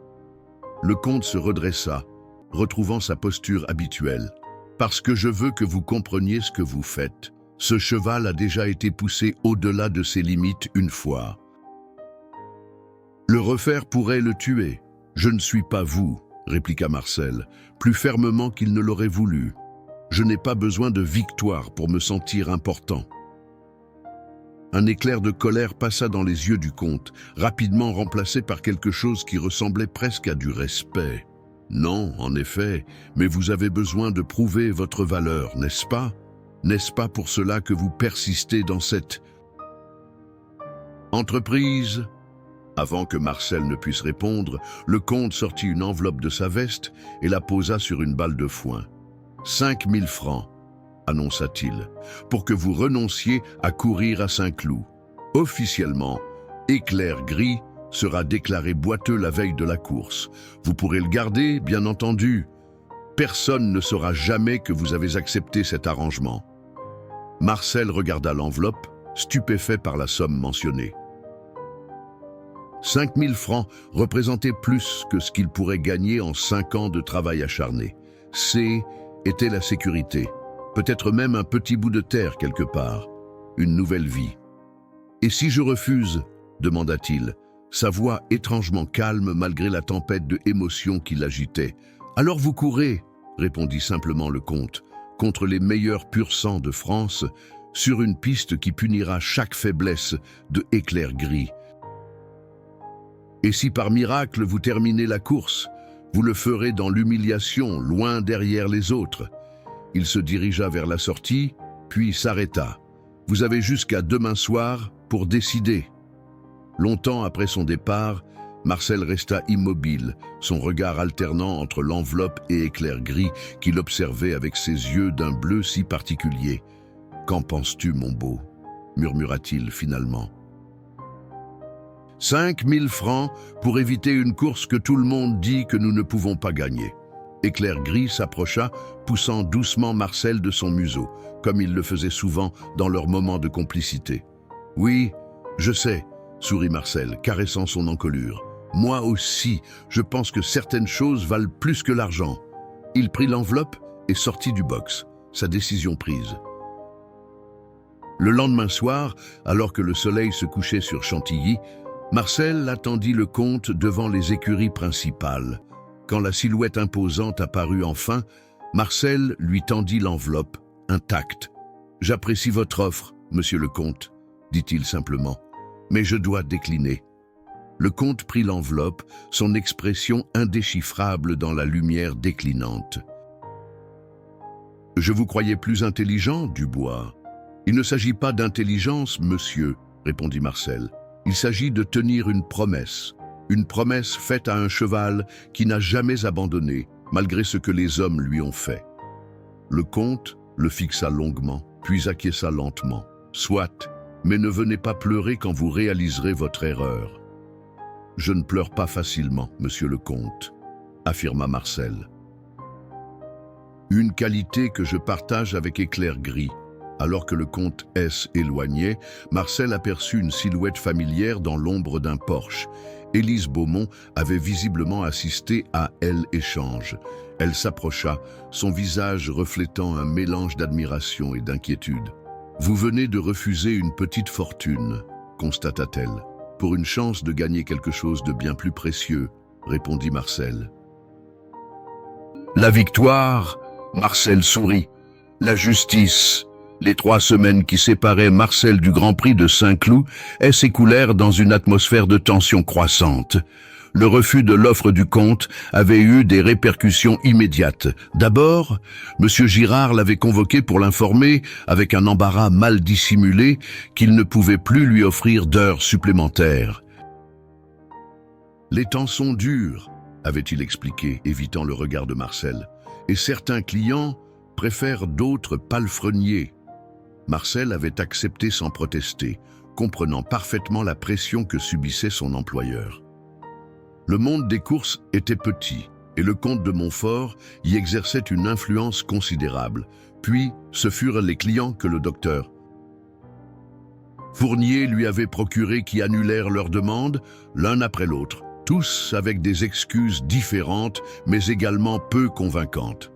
Speaker 1: Le comte se redressa, retrouvant sa posture habituelle. Parce que je veux que vous compreniez ce que vous faites. Ce cheval a déjà été poussé au-delà de ses limites une fois. Le refaire pourrait le tuer. Je ne suis pas vous, répliqua Marcel, plus fermement qu'il ne l'aurait voulu. Je n'ai pas besoin de victoire pour me sentir important. Un éclair de colère passa dans les yeux du comte, rapidement remplacé par quelque chose qui ressemblait presque à du respect. Non, en effet, mais vous avez besoin de prouver votre valeur, n'est-ce pas? N'est-ce pas pour cela que vous persistez dans cette entreprise? Avant que Marcel ne puisse répondre, le comte sortit une enveloppe de sa veste et la posa sur une balle de foin. 5 000 francs. Annonça-t-il, pour que vous renonciez à courir à Saint-Cloud. Officiellement, Éclair Gris sera déclaré boiteux la veille de la course. Vous pourrez le garder, bien entendu. Personne ne saura jamais que vous avez accepté cet arrangement. Marcel regarda l'enveloppe, stupéfait par la somme mentionnée. 5 000 francs représentaient plus que ce qu'il pourrait gagner en 5 ans de travail acharné. Était la sécurité. Peut-être même un petit bout de terre quelque part, une nouvelle vie. « Et si je refuse ?» demanda-t-il, sa voix étrangement calme malgré la tempête de émotions qui l'agitait. « Alors vous courez !» répondit simplement le comte, « contre les meilleurs pur-sang de France, sur une piste qui punira chaque faiblesse de Éclair Gris. Et si par miracle vous terminez la course, vous le ferez dans l'humiliation, loin derrière les autres. » Il se dirigea vers la sortie, puis s'arrêta. « Vous avez jusqu'à demain soir pour décider. » Longtemps après son départ, Marcel resta immobile, son regard alternant entre l'enveloppe et Éclair Gris qu'il observait avec ses yeux d'un bleu si particulier. « Qu'en penses-tu, mon beau ?» murmura-t-il finalement. 5 000 francs pour éviter une course que tout le monde dit que nous ne pouvons pas gagner. Éclair Gris s'approcha, poussant doucement Marcel de son museau, comme il le faisait souvent dans leurs moments de complicité. « Oui, je sais, » sourit Marcel, caressant son encolure. « Moi aussi, je pense que certaines choses valent plus que l'argent. » Il prit l'enveloppe et sortit du box, sa décision prise. Le lendemain soir, alors que le soleil se couchait sur Chantilly, Marcel attendit le comte devant les écuries principales. Quand la silhouette imposante apparut enfin, Marcel lui tendit l'enveloppe, intacte. « J'apprécie votre offre, monsieur le comte, » dit-il simplement, « mais je dois décliner. » Le comte prit l'enveloppe, son expression indéchiffrable dans la lumière déclinante. « Je vous croyais plus intelligent, Dubois. »« Il ne s'agit pas d'intelligence, monsieur, » répondit Marcel. « Il s'agit de tenir une promesse faite à un cheval qui n'a jamais abandonné, malgré ce que les hommes lui ont fait. » Le comte le fixa longuement, puis acquiesça lentement. « Soit, mais ne venez pas pleurer quand vous réaliserez votre erreur. »« Je ne pleure pas facilement, monsieur le comte, » affirma Marcel. Une qualité que je partage avec Éclair Gris. Alors que le comte S éloignait, Marcel aperçut une silhouette familière dans l'ombre d'un porche. Élise Beaumont avait visiblement assisté à l'échange. Elle s'approcha, son visage reflétant un mélange d'admiration et d'inquiétude. « Vous venez de refuser une petite fortune, constata-t-elle. « Pour une chance de gagner quelque chose de bien plus précieux, répondit Marcel. La victoire, Marcel sourit. La justice. Les 3 semaines qui séparaient Marcel du Grand Prix de Saint-Cloud s'écoulèrent dans une atmosphère de tension croissante. Le refus de l'offre du comte avait eu des répercussions immédiates. D'abord, M. Girard l'avait convoqué pour l'informer, avec un embarras mal dissimulé, qu'il ne pouvait plus lui offrir d'heures supplémentaires. « Les temps sont durs », avait-il expliqué, évitant le regard de Marcel, « et certains clients préfèrent d'autres palefreniers. » Marcel avait accepté sans protester, comprenant parfaitement la pression que subissait son employeur. Le monde des courses était petit, et le comte de Montfort y exerçait une influence considérable. Puis, ce furent les clients que le docteur Fournier lui avait procuré qui annulèrent leurs demandes, l'un après l'autre, tous avec des excuses différentes, mais également peu convaincantes.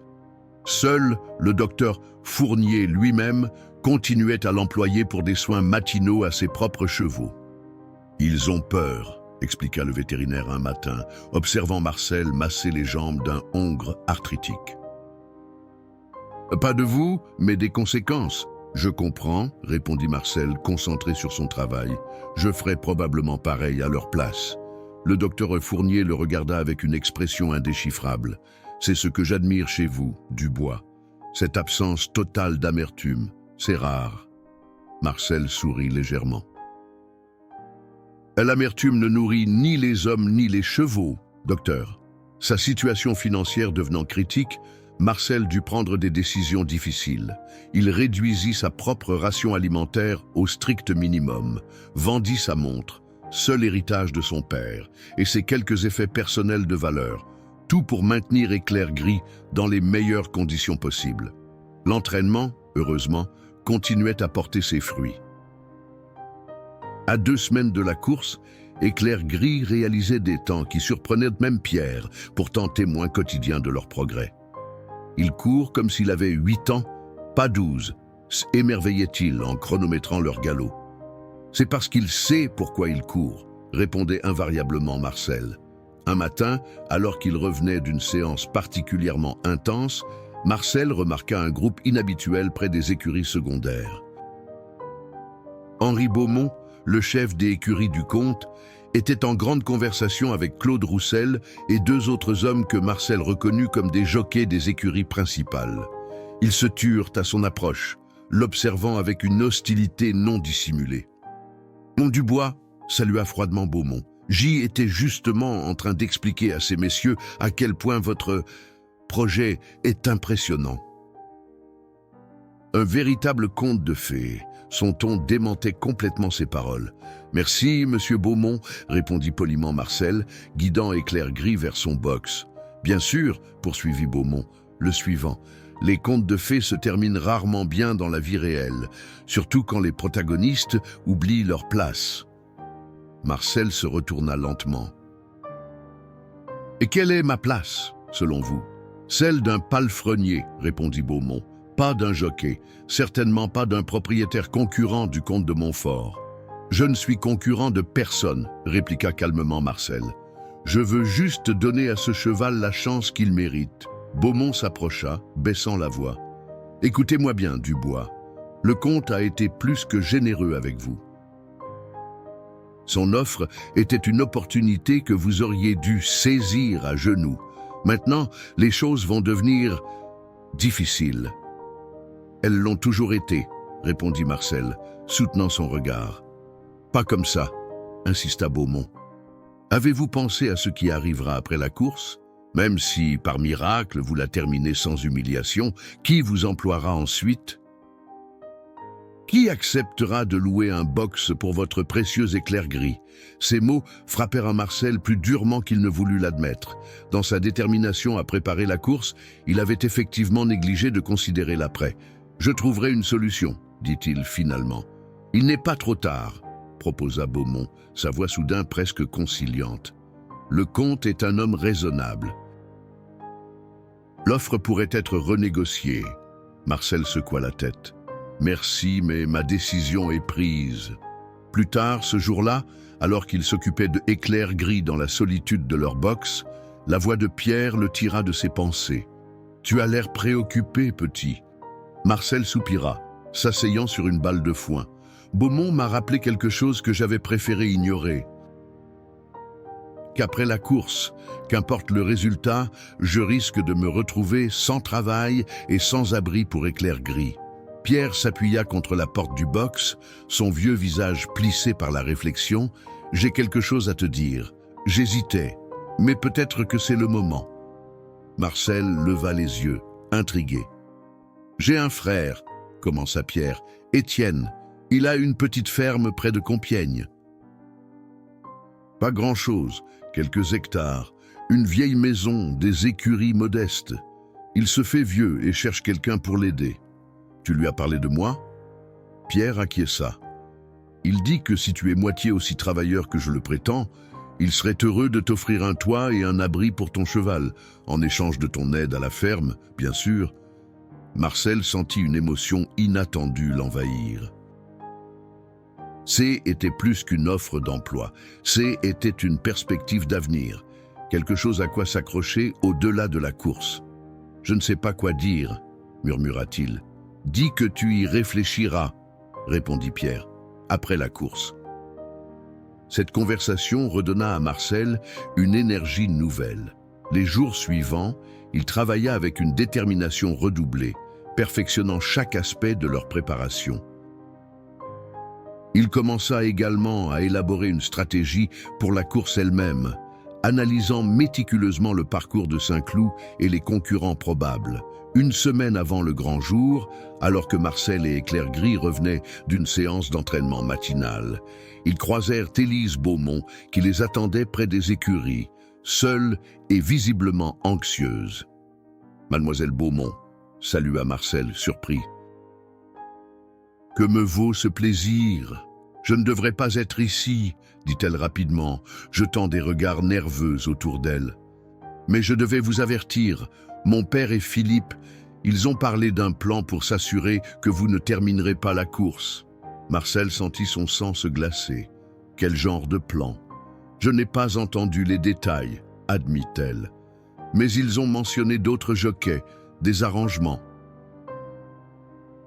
Speaker 1: Seul le docteur Fournier lui-même continuait à l'employer pour des soins matinaux à ses propres chevaux. « Ils ont peur », expliqua le vétérinaire un matin, observant Marcel masser les jambes d'un hongre arthritique. « Pas de vous, mais des conséquences. »« Je comprends, » répondit Marcel, concentré sur son travail. « Je ferai probablement pareil à leur place. » Le docteur Fournier le regarda avec une expression indéchiffrable. « C'est ce que j'admire chez vous, Dubois. Cette absence totale d'amertume. C'est rare. » Marcel sourit légèrement. « L'amertume ne nourrit ni les hommes ni les chevaux, docteur. » Sa situation financière devenant critique, Marcel dut prendre des décisions difficiles. Il réduisit sa propre ration alimentaire au strict minimum, vendit sa montre, seul héritage de son père, et ses quelques effets personnels de valeur, tout pour maintenir Éclair Gris dans les meilleures conditions possibles. L'entraînement, heureusement, continuait à porter ses fruits. À 2 semaines de la course, Éclair Gris réalisait des temps qui surprenaient même Pierre, pourtant témoin quotidien de leur progrès. Il court comme s'il avait 8 ans, pas 12, s'émerveillait-il en chronométrant leur galop. C'est parce qu'il sait pourquoi il court, répondait invariablement Marcel. Un matin, alors qu'il revenait d'une séance particulièrement intense, Marcel remarqua un groupe inhabituel près des écuries secondaires. Henri Beaumont, le chef des écuries du comte, était en grande conversation avec Claude Roussel et 2 autres hommes que Marcel reconnut comme des jockeys des écuries principales. Ils se turent à son approche, l'observant avec une hostilité non dissimulée. « Mon Dubois » salua froidement Beaumont. « J'y étais justement en train d'expliquer à ces messieurs à quel point votre projet est impressionnant. » Un véritable conte de fées. Son ton démentait complètement ses paroles. « Merci, monsieur Beaumont », répondit poliment Marcel, guidant Éclair Gris vers son box. « Bien sûr », poursuivit Beaumont, le suivant. « Les contes de fées se terminent rarement bien dans la vie réelle, surtout quand les protagonistes oublient leur place. » Marcel se retourna lentement. « Et quelle est ma place, selon vous ?»« Celle d'un palefrenier », répondit Beaumont. « Pas d'un jockey, certainement pas d'un propriétaire concurrent du comte de Montfort. »« Je ne suis concurrent de personne, » répliqua calmement Marcel. « Je veux juste donner à ce cheval la chance qu'il mérite. » Beaumont s'approcha, baissant la voix. « Écoutez-moi bien, Dubois. Le comte a été plus que généreux avec vous. Son offre était une opportunité que vous auriez dû saisir à genoux. Maintenant, les choses vont devenir difficiles. »« Elles l'ont toujours été, » répondit Marcel, soutenant son regard. « Pas comme ça, » insista Beaumont. « Avez-vous pensé à ce qui arrivera après la course ? Même si, par miracle, vous la terminez sans humiliation, qui vous emploiera ensuite ? Qui acceptera de louer un box pour votre précieux éclair gris? Ces mots frappèrent Marcel plus durement qu'il ne voulut l'admettre. Dans sa détermination à préparer la course, il avait effectivement négligé de considérer l'après. « Je trouverai une solution », dit-il finalement. « Il n'est pas trop tard », proposa Beaumont, sa voix soudain presque conciliante. « Le comte est un homme raisonnable. L'offre pourrait être renégociée. » Marcel secoua la tête. « Merci, mais ma décision est prise. » Plus tard, ce jour-là, alors qu'ils s'occupaient de éclairs gris dans la solitude de leur box, la voix de Pierre le tira de ses pensées. « Tu as l'air préoccupé, petit. » Marcel soupira, s'asseyant sur une balle de foin. « Beaumont m'a rappelé quelque chose que j'avais préféré ignorer. Qu'après la course, qu'importe le résultat, je risque de me retrouver sans travail et sans abri pour éclairs gris. » Pierre s'appuya contre la porte du box, son vieux visage plissé par la réflexion. « J'ai quelque chose à te dire. J'hésitais, mais peut-être que c'est le moment. » Marcel leva les yeux, intrigué. « J'ai un frère, » commença Pierre, « Étienne. Il a une petite ferme près de Compiègne. Pas grand-chose, quelques hectares, une vieille maison, des écuries modestes. Il se fait vieux et cherche quelqu'un pour l'aider. Tu lui as parlé de moi ? » Pierre acquiesça. « Il dit que si tu es moitié aussi travailleur que je le prétends, il serait heureux de t'offrir un toit et un abri pour ton cheval, en échange de ton aide à la ferme, bien sûr. » Marcel sentit une émotion inattendue l'envahir. C était plus qu'une offre d'emploi. C était une perspective d'avenir, quelque chose à quoi s'accrocher au-delà de la course. « Je ne sais pas quoi dire, » murmura-t-il. « Dis que tu y réfléchiras, » répondit Pierre, « après la course. » Cette conversation redonna à Marcel une énergie nouvelle. Les jours suivants, il travailla avec une détermination redoublée, perfectionnant chaque aspect de leur préparation. Il commença également à élaborer une stratégie pour la course elle-même, analysant méticuleusement le parcours de Saint-Cloud et les concurrents probables. Une semaine avant le grand jour, alors que Marcel et Éclair Gris revenaient d'une séance d'entraînement matinale, ils croisèrent Élise Beaumont qui les attendait près des écuries, seule et visiblement anxieuse. « Mademoiselle Beaumont », salua Marcel, surpris. « Que me vaut ce plaisir ? Je ne devrais pas être ici, » dit-elle rapidement, jetant des regards nerveux autour d'elle. « Mais je devais vous avertir, mon père et Philippe, ils ont parlé d'un plan pour s'assurer que vous ne terminerez pas la course. » Marcel sentit son sang se glacer. « Quel genre de plan ? Je n'ai pas entendu les détails, » admit-elle. « Mais ils ont mentionné d'autres jockeys, des arrangements.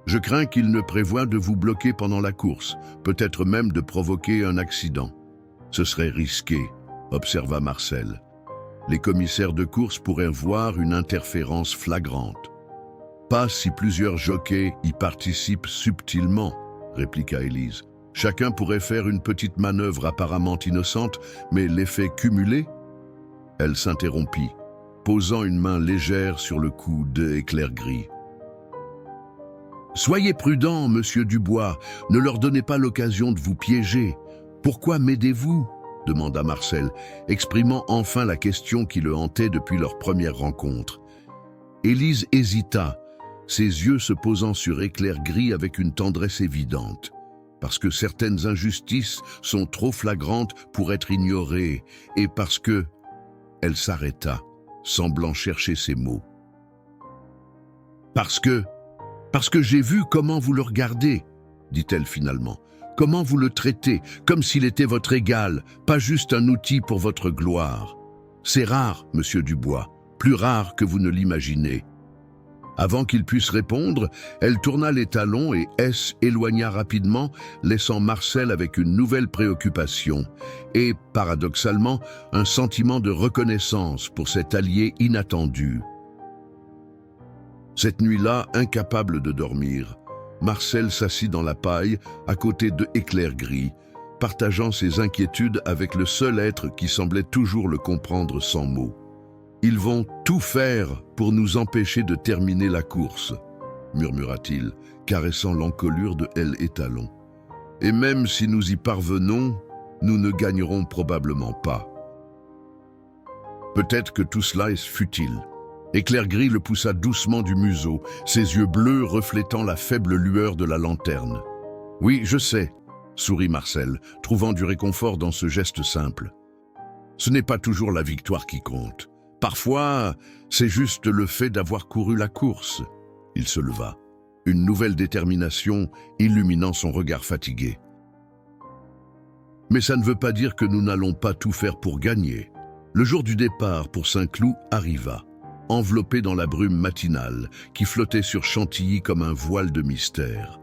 Speaker 1: Je crains qu'ils ne prévoient de vous bloquer pendant la course, peut-être même de provoquer un accident. » « Ce serait risqué, » observa Marcel. « Les commissaires de course pourraient voir une interférence flagrante. »« Pas si plusieurs jockeys y participent subtilement, » répliqua Élise. « Chacun pourrait faire une petite manœuvre apparemment innocente, mais l'effet cumulé ?» Elle s'interrompit, posant une main légère sur le cou d'Éclair Gris. « Soyez prudent, monsieur Dubois, ne leur donnez pas l'occasion de vous piéger. Pourquoi m'aidez-vous » demanda Marcel, exprimant enfin la question qui le hantait depuis leur première rencontre. Élise hésita, ses yeux se posant sur Éclair Gris avec une tendresse évidente. Parce que certaines injustices sont trop flagrantes pour être ignorées, et parce que... Elle s'arrêta, semblant chercher ses mots. « Parce que j'ai vu comment vous le regardez, » dit-elle finalement. « Comment vous le traitez, comme s'il était votre égal, pas juste un outil pour votre gloire. C'est rare, monsieur Dubois, plus rare que vous ne l'imaginez. » Avant qu'il puisse répondre, elle tourna les talons et S éloigna rapidement, laissant Marcel avec une nouvelle préoccupation et, paradoxalement, un sentiment de reconnaissance pour cet allié inattendu. Cette nuit-là, incapable de dormir, Marcel s'assit dans la paille, à côté de Éclair Gris, partageant ses inquiétudes avec le seul être qui semblait toujours le comprendre sans mots. « Ils vont tout faire pour nous empêcher de terminer la course, » murmura-t-il. caressant l'encolure de L étalon. Et même si nous y parvenons, nous ne gagnerons probablement pas. Peut-être que tout cela est futile. Éclair Gris le poussa doucement du museau, ses yeux bleus reflétant la faible lueur de la lanterne. « Oui, je sais », sourit Marcel, trouvant du réconfort dans ce geste simple. « Ce n'est pas toujours la victoire qui compte. Parfois, c'est juste le fait d'avoir couru la course. » Il se leva, une nouvelle détermination illuminant son regard fatigué. « Mais ça ne veut pas dire que nous n'allons pas tout faire pour gagner. » Le jour du départ pour Saint-Cloud arriva, enveloppé dans la brume matinale qui flottait sur Chantilly comme un voile de mystère.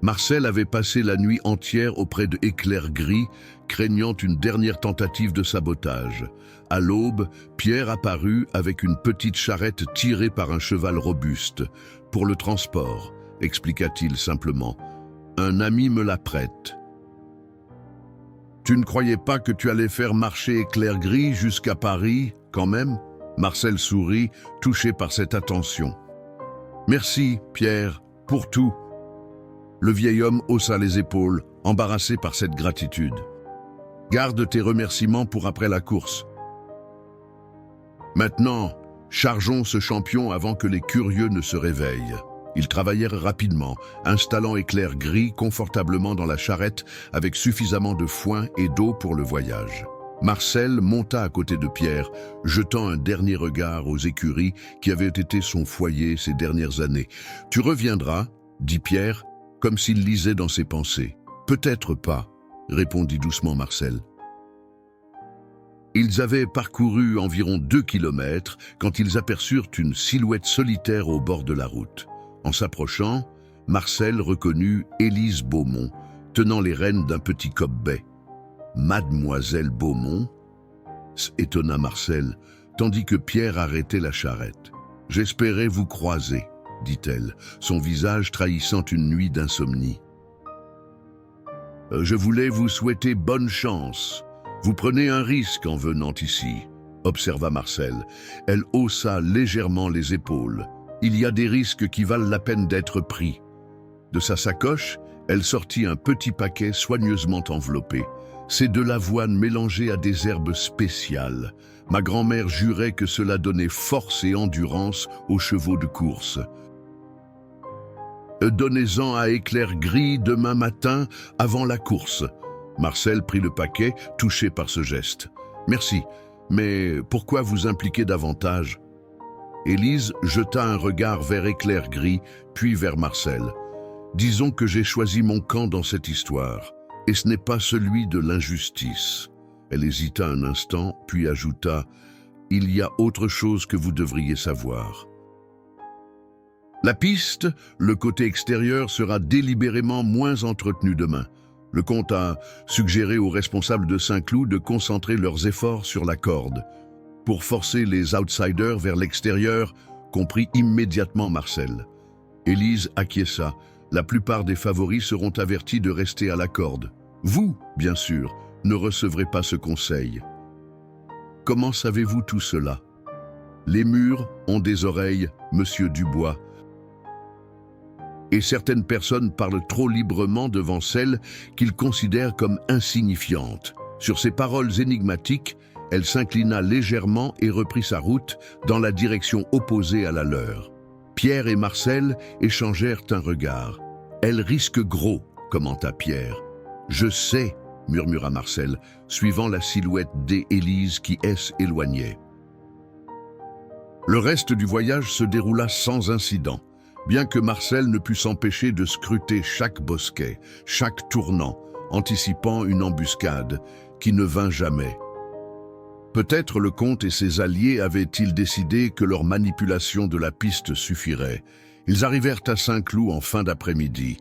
Speaker 1: Marcel avait passé la nuit entière auprès de Éclair Gris, craignant une dernière tentative de sabotage. À l'aube, Pierre apparut avec une petite charrette tirée par un cheval robuste. « Pour le transport », expliqua-t-il simplement. « Un ami me la prête. » « Tu ne croyais pas que tu allais faire marcher Éclair Gris jusqu'à Paris, quand même ?» Marcel sourit, touché par cette attention. « Merci, Pierre, pour tout. » Le vieil homme haussa les épaules, embarrassé par cette gratitude. « Garde tes remerciements pour après la course. Maintenant, chargeons ce champion avant que les curieux ne se réveillent. » Ils travaillèrent rapidement, installant Éclair Gris confortablement dans la charrette avec suffisamment de foin et d'eau pour le voyage. Marcel monta à côté de Pierre, jetant un dernier regard aux écuries qui avaient été son foyer ces dernières années. « Tu reviendras » dit Pierre, comme s'il lisait dans ses pensées. « Peut-être pas » répondit doucement Marcel. Ils avaient parcouru environ 2 kilomètres quand ils aperçurent une silhouette solitaire au bord de la route. En s'approchant, Marcel reconnut Élise Beaumont, tenant les rênes d'un petit cob-bay. « Mademoiselle Beaumont ?» s'étonna Marcel, tandis que Pierre arrêtait la charrette. « J'espérais vous croiser, » dit-elle, son visage trahissant une nuit d'insomnie. « Je voulais vous souhaiter bonne chance. Vous prenez un risque en venant ici, » observa Marcel. Elle haussa légèrement les épaules. Il y a des risques qui valent la peine d'être pris. De sa sacoche, elle sortit un petit paquet soigneusement enveloppé. C'est de l'avoine mélangée à des herbes spéciales. Ma grand-mère jurait que cela donnait force et endurance aux chevaux de course. Donnez-en à Éclair Gris demain matin avant la course. Marcel prit le paquet, touché par ce geste. Merci, mais pourquoi vous impliquer davantage ? Élise jeta un regard vers Éclair Gris, puis vers Marcel. « Disons que j'ai choisi mon camp dans cette histoire, et ce n'est pas celui de l'injustice. » Elle hésita un instant, puis ajouta « Il y a autre chose que vous devriez savoir. » La piste, le côté extérieur, sera délibérément moins entretenu demain. Le comte a suggéré aux responsables de Saint-Cloud de concentrer leurs efforts sur la corde, pour forcer les outsiders vers l'extérieur, comprit immédiatement Marcel. Élise acquiesça. La plupart des favoris seront avertis de rester à la corde. Vous, bien sûr, ne recevrez pas ce conseil. Comment savez-vous tout cela? Les murs ont des oreilles, monsieur Dubois. Et certaines personnes parlent trop librement devant celles qu'ils considèrent comme insignifiantes. Sur ces paroles énigmatiques, elle s'inclina légèrement et reprit sa route dans la direction opposée à la leur. Pierre et Marcel échangèrent un regard. « Elle risque gros », commenta Pierre. « Je sais », murmura Marcel, suivant la silhouette d'Élise qui s'éloignait. Le reste du voyage se déroula sans incident, bien que Marcel ne put s'empêcher de scruter chaque bosquet, chaque tournant, anticipant une embuscade qui ne vint jamais. Peut-être le comte et ses alliés avaient-ils décidé que leur manipulation de la piste suffirait. Ils arrivèrent à Saint-Cloud en fin d'après-midi.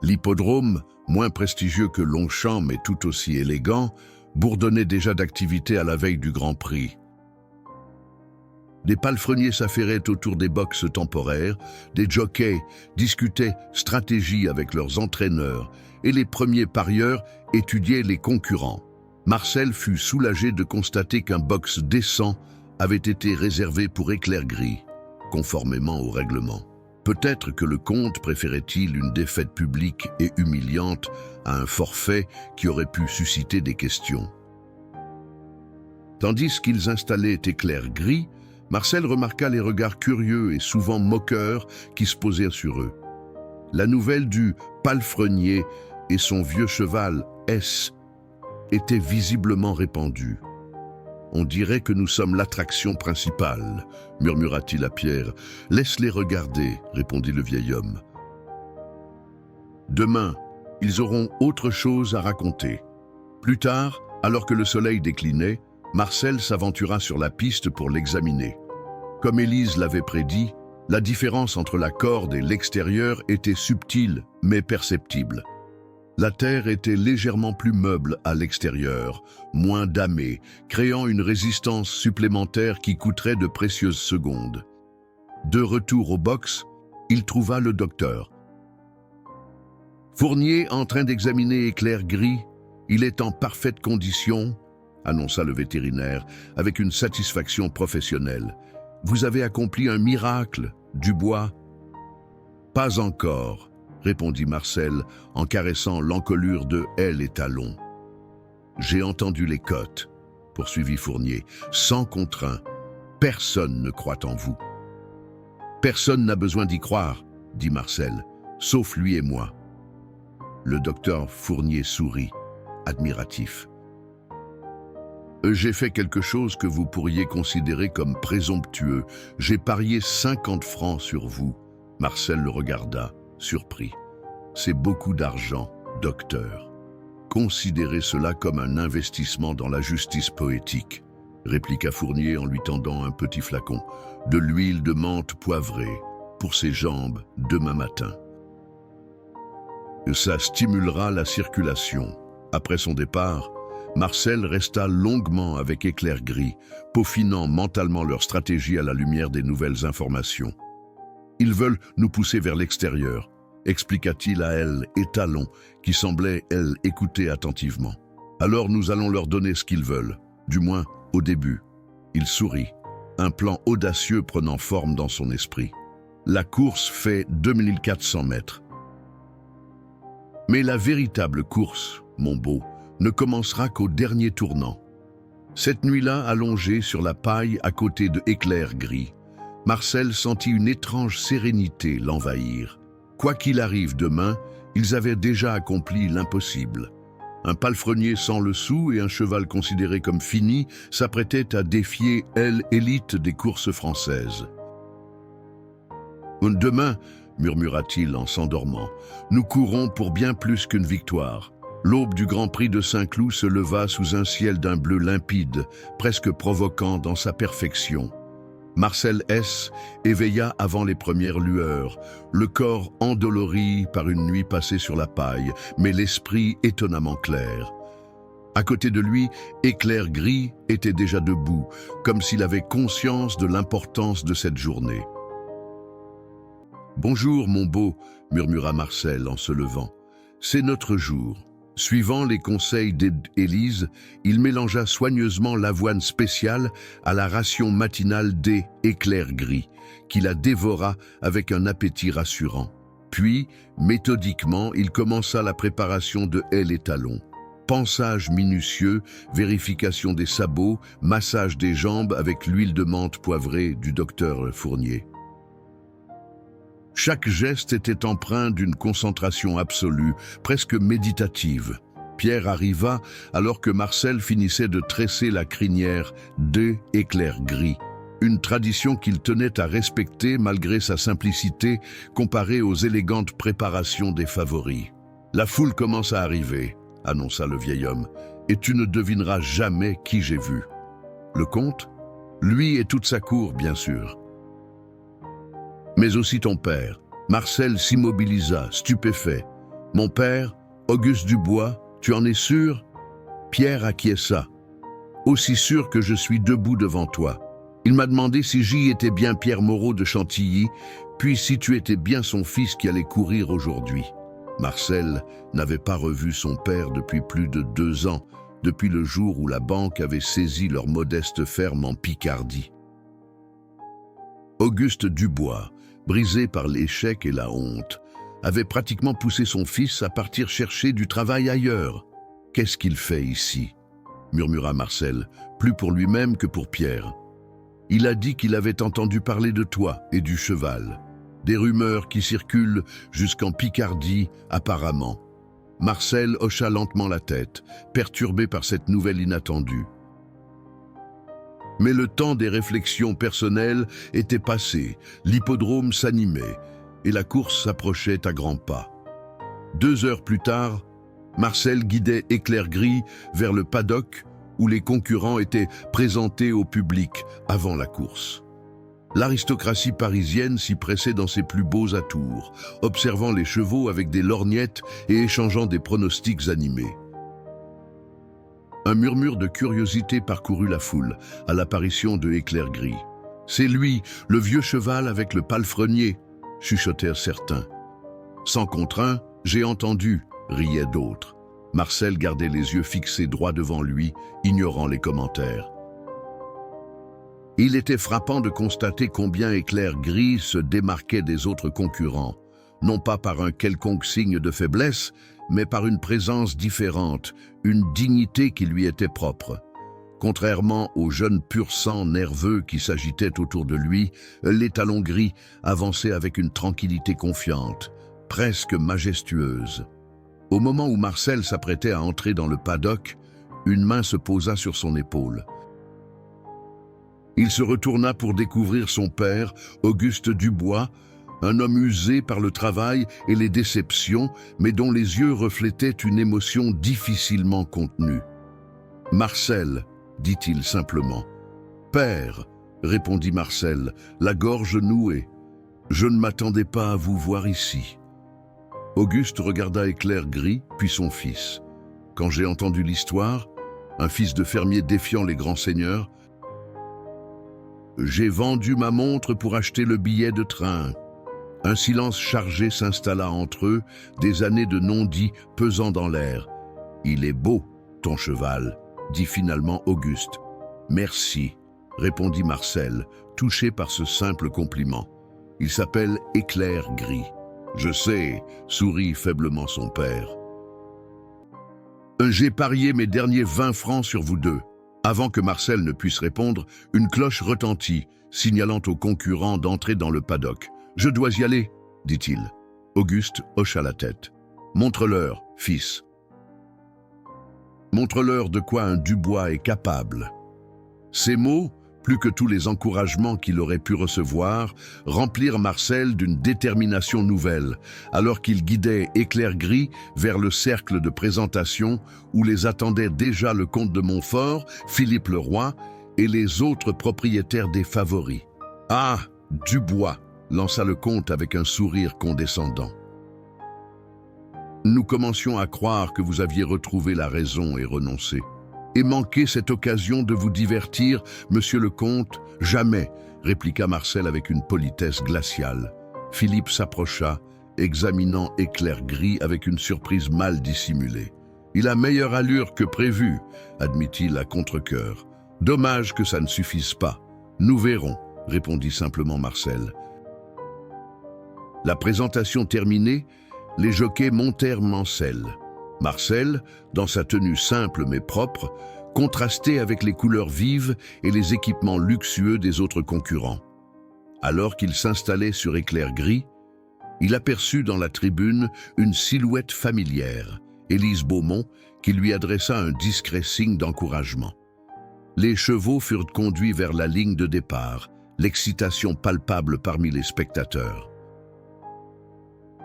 Speaker 1: L'hippodrome, moins prestigieux que Longchamp mais tout aussi élégant, bourdonnait déjà d'activité à la veille du Grand Prix. Des palefreniers s'affairaient autour des boxes temporaires, des jockeys discutaient stratégie avec leurs entraîneurs et les premiers parieurs étudiaient les concurrents. Marcel fut soulagé de constater qu'un box décent avait été réservé pour Éclair Gris, conformément au règlement. Peut-être que le comte préférait-il une défaite publique et humiliante à un forfait qui aurait pu susciter des questions. Tandis qu'ils installaient Éclair-Gris, Marcel remarqua les regards curieux et souvent moqueurs qui se posaient sur eux. La nouvelle du palefrenier et son vieux cheval S était visiblement répandue. « On dirait que nous sommes l'attraction principale, » murmura-t-il à Pierre. « Laisse-les regarder, » répondit le vieil homme. Demain, ils auront autre chose à raconter. Plus tard, alors que le soleil déclinait, Marcel s'aventura sur la piste pour l'examiner. Comme Élise l'avait prédit, la différence entre la corde et l'extérieur était subtile mais perceptible. La terre était légèrement plus meuble à l'extérieur, moins damée, créant une résistance supplémentaire qui coûterait de précieuses secondes. De retour au box, il trouva le docteur. Fournier en train d'examiner Éclair-Gris, il est en parfaite condition, annonça le vétérinaire avec une satisfaction professionnelle. Vous avez accompli un miracle, Dubois? Pas encore, répondit Marcel en caressant l'encolure de aile et talon. J'ai entendu les cotes, poursuivit Fournier, sans contraint. Personne ne croit en vous. Personne n'a besoin d'y croire, dit Marcel, sauf lui et moi. Le docteur Fournier sourit, admiratif. J'ai fait quelque chose que vous pourriez considérer comme présomptueux. J'ai parié 50 francs sur vous. Marcel le regarda, surpris. C'est beaucoup d'argent, docteur. Considérez cela comme un investissement dans la justice poétique, répliqua Fournier en lui tendant un petit flacon. De l'huile de menthe poivrée, pour ses jambes, demain matin. Ça stimulera la circulation. Après son départ, Marcel resta longuement avec Éclair-Gris, peaufinant mentalement leur stratégie à la lumière des nouvelles informations. « Ils veulent nous pousser vers l'extérieur », expliqua-t-il à elle et Talon, qui semblait, elle, écouter attentivement. « Alors nous allons leur donner ce qu'ils veulent, du moins au début. » Il sourit, un plan audacieux prenant forme dans son esprit. La course fait 2400 mètres. Mais la véritable course, mon beau, ne commencera qu'au dernier tournant. Cette nuit-là, allongé sur la paille à côté de Éclair-Gris, Marcel sentit une étrange sérénité l'envahir. Quoi qu'il arrive demain, ils avaient déjà accompli l'impossible. Un palefrenier sans le sou et un cheval considéré comme fini s'apprêtaient à défier l'élite des courses françaises. « Demain, murmura-t-il en s'endormant, nous courons pour bien plus qu'une victoire. » L'aube du Grand Prix de Saint-Cloud se leva sous un ciel d'un bleu limpide, presque provoquant dans sa perfection. Marcel S. éveilla avant les premières lueurs, le corps endolori par une nuit passée sur la paille, mais l'esprit étonnamment clair. À côté de lui, Éclair-Gris était déjà debout, comme s'il avait conscience de l'importance de cette journée. « Bonjour, mon beau, » murmura Marcel en se levant. « C'est notre jour. » Suivant les conseils d'Élise, il mélangea soigneusement l'avoine spéciale à la ration matinale d'Éclair-Gris, qu'il la dévora avec un appétit rassurant. Puis, méthodiquement, il commença la préparation de aile et talons. Pansage minutieux, vérification des sabots, massage des jambes avec l'huile de menthe poivrée du docteur Fournier. Chaque geste était empreint d'une concentration absolue, presque méditative. Pierre arriva alors que Marcel finissait de tresser la crinière d'Éclair-Gris, une tradition qu'il tenait à respecter malgré sa simplicité comparée aux élégantes préparations des favoris. « La foule commence à arriver », annonça le vieil homme, « et tu ne devineras jamais qui j'ai vu. » Le comte, lui et toute sa cour, bien sûr. Mais aussi ton père. Marcel s'immobilisa, stupéfait. « Mon père, Auguste Dubois, tu en es sûr ?» Pierre acquiesça. « Aussi sûr que je suis debout devant toi. Il m'a demandé si j'y étais bien Pierre Moreau de Chantilly, puis si tu étais bien son fils qui allait courir aujourd'hui. » Marcel n'avait pas revu son père depuis plus de 2 ans, depuis le jour où la banque avait saisi leur modeste ferme en Picardie. Auguste Dubois, brisé par l'échec et la honte, avait pratiquement poussé son fils à partir chercher du travail ailleurs. « Qu'est-ce qu'il fait ici ?» murmura Marcel, plus pour lui-même que pour Pierre. « Il a dit qu'il avait entendu parler de toi et du cheval. Des rumeurs qui circulent jusqu'en Picardie, apparemment. » Marcel hocha lentement la tête, perturbé par cette nouvelle inattendue. Mais le temps des réflexions personnelles était passé, l'hippodrome s'animait et la course s'approchait à grands pas. 2 heures plus tard, Marcel guidait Éclair Gris vers le paddock où les concurrents étaient présentés au public avant la course. L'aristocratie parisienne s'y pressait dans ses plus beaux atours, observant les chevaux avec des lorgnettes et échangeant des pronostics animés. Un murmure de curiosité parcourut la foule à l'apparition de Éclair Gris. « C'est lui, le vieux cheval avec le palefrenier !» chuchotèrent certains. « Sans contraint, j'ai entendu !» riaient d'autres. Marcel gardait les yeux fixés droit devant lui, ignorant les commentaires. Il était frappant de constater combien Éclair Gris se démarquait des autres concurrents, non pas par un quelconque signe de faiblesse, mais par une présence différente, une dignité qui lui était propre. Contrairement au jeune pur-sang nerveux qui s'agitait autour de lui, l'étalon gris avançait avec une tranquillité confiante, presque majestueuse. Au moment où Marcel s'apprêtait à entrer dans le paddock, une main se posa sur son épaule. Il se retourna pour découvrir son père, Auguste Dubois, un homme usé par le travail et les déceptions, mais dont les yeux reflétaient une émotion difficilement contenue. « Marcel », dit-il simplement. « Père », répondit Marcel, la gorge nouée. « Je ne m'attendais pas à vous voir ici. » Auguste regarda Éclair Gris, puis son fils. « Quand j'ai entendu l'histoire, un fils de fermier défiant les grands seigneurs, j'ai vendu ma montre pour acheter le billet de train. » Un silence chargé s'installa entre eux, des années de non-dits pesant dans l'air. « Il est beau, ton cheval », dit finalement Auguste. « Merci », répondit Marcel, touché par ce simple compliment. « Il s'appelle Éclair Gris. »« Je sais », sourit faiblement son père. « J'ai parié mes derniers 20 francs sur vous deux. » Avant que Marcel ne puisse répondre, une cloche retentit, signalant aux concurrents d'entrer dans le paddock. « Je dois y aller, » dit-il. Auguste hocha la tête. « Montre-leur, fils. Montre-leur de quoi un Dubois est capable. » Ces mots, plus que tous les encouragements qu'il aurait pu recevoir, remplirent Marcel d'une détermination nouvelle, alors qu'il guidait Éclair Gris vers le cercle de présentation où les attendaient déjà le comte de Montfort, Philippe le Roi et les autres propriétaires des favoris. « Ah, Dubois !» lança le comte avec un sourire condescendant. « Nous commencions à croire que vous aviez retrouvé la raison et renoncé. Et manqué cette occasion de vous divertir, monsieur le comte, jamais, » répliqua Marcel avec une politesse glaciale. Philippe s'approcha, examinant Éclair Gris avec une surprise mal dissimulée. « Il a meilleure allure que prévu, » admit-il à contre-cœur. « Dommage que ça ne suffise pas. Nous verrons, » répondit simplement Marcel. La présentation terminée, les jockeys montèrent en selle. Marcel, dans sa tenue simple mais propre, contrastait avec les couleurs vives et les équipements luxueux des autres concurrents. Alors qu'il s'installait sur Éclair Gris, il aperçut dans la tribune une silhouette familière, Élise Beaumont, qui lui adressa un discret signe d'encouragement. Les chevaux furent conduits vers la ligne de départ, l'excitation palpable parmi les spectateurs.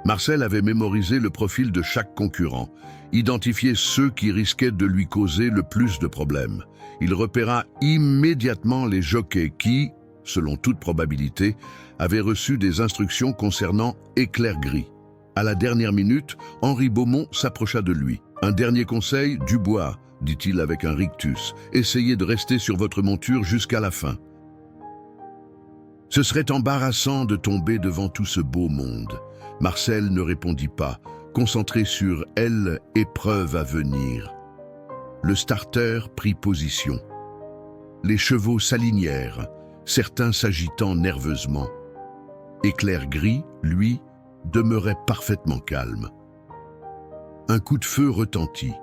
Speaker 1: Marcel avait mémorisé le profil de chaque concurrent, identifié ceux qui risquaient de lui causer le plus de problèmes. Il repéra immédiatement les jockeys qui, selon toute probabilité, avaient reçu des instructions concernant Éclair Gris. À la dernière minute, Henri Beaumont s'approcha de lui. « Un dernier conseil, Dubois, » dit-il avec un rictus. « Essayez de rester sur votre monture jusqu'à la fin. Ce serait embarrassant de tomber devant tout ce beau monde. » Marcel ne répondit pas, concentré sur « elle, épreuve à venir ». Le starter prit position. Les chevaux s'alignèrent, certains s'agitant nerveusement. Éclair Gris, lui, demeurait parfaitement calme. Un coup de feu retentit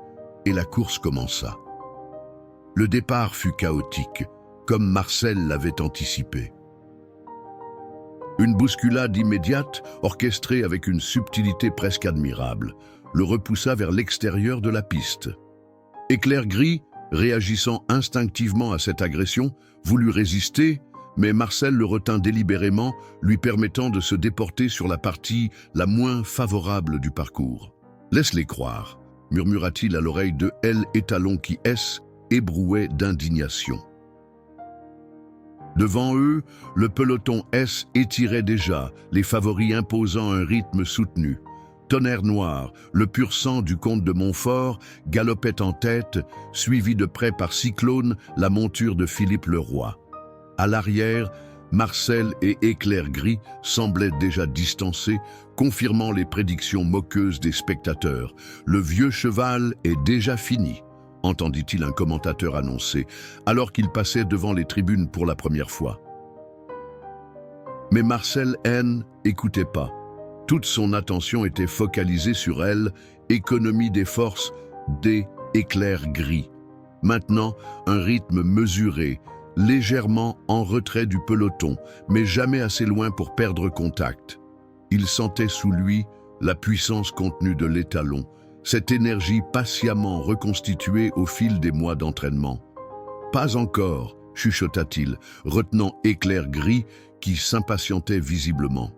Speaker 1: et la course commença. Le départ fut chaotique, comme Marcel l'avait anticipé. Une bousculade immédiate, orchestrée avec une subtilité presque admirable, le repoussa vers l'extérieur de la piste. Éclair Gris, réagissant instinctivement à cette agression, voulut résister, mais Marcel le retint délibérément, lui permettant de se déporter sur la partie la moins favorable du parcours. « Laisse-les croire », murmura-t-il à l'oreille de L. Étalon qui, ébrouait d'indignation. Devant eux, le peloton S étirait déjà, les favoris imposant un rythme soutenu. Tonnerre Noir, le pur sang du comte de Montfort, galopait en tête, suivi de près par Cyclone, la monture de Philippe le Roi. À l'arrière, Marcel et Éclair Gris semblaient déjà distancés, confirmant les prédictions moqueuses des spectateurs. « Le vieux cheval est déjà fini », entendit-il un commentateur annoncer, alors qu'il passait devant les tribunes pour la première fois. Mais Marcel N n'écoutait pas. Toute son attention était focalisée sur elle, économie des forces, des Éclair Gris. Maintenant, un rythme mesuré, légèrement en retrait du peloton, mais jamais assez loin pour perdre contact. Il sentait sous lui la puissance contenue de l'étalon, cette énergie patiemment reconstituée au fil des mois d'entraînement. « Pas encore », chuchota-t-il, retenant Éclair Gris qui s'impatientait visiblement.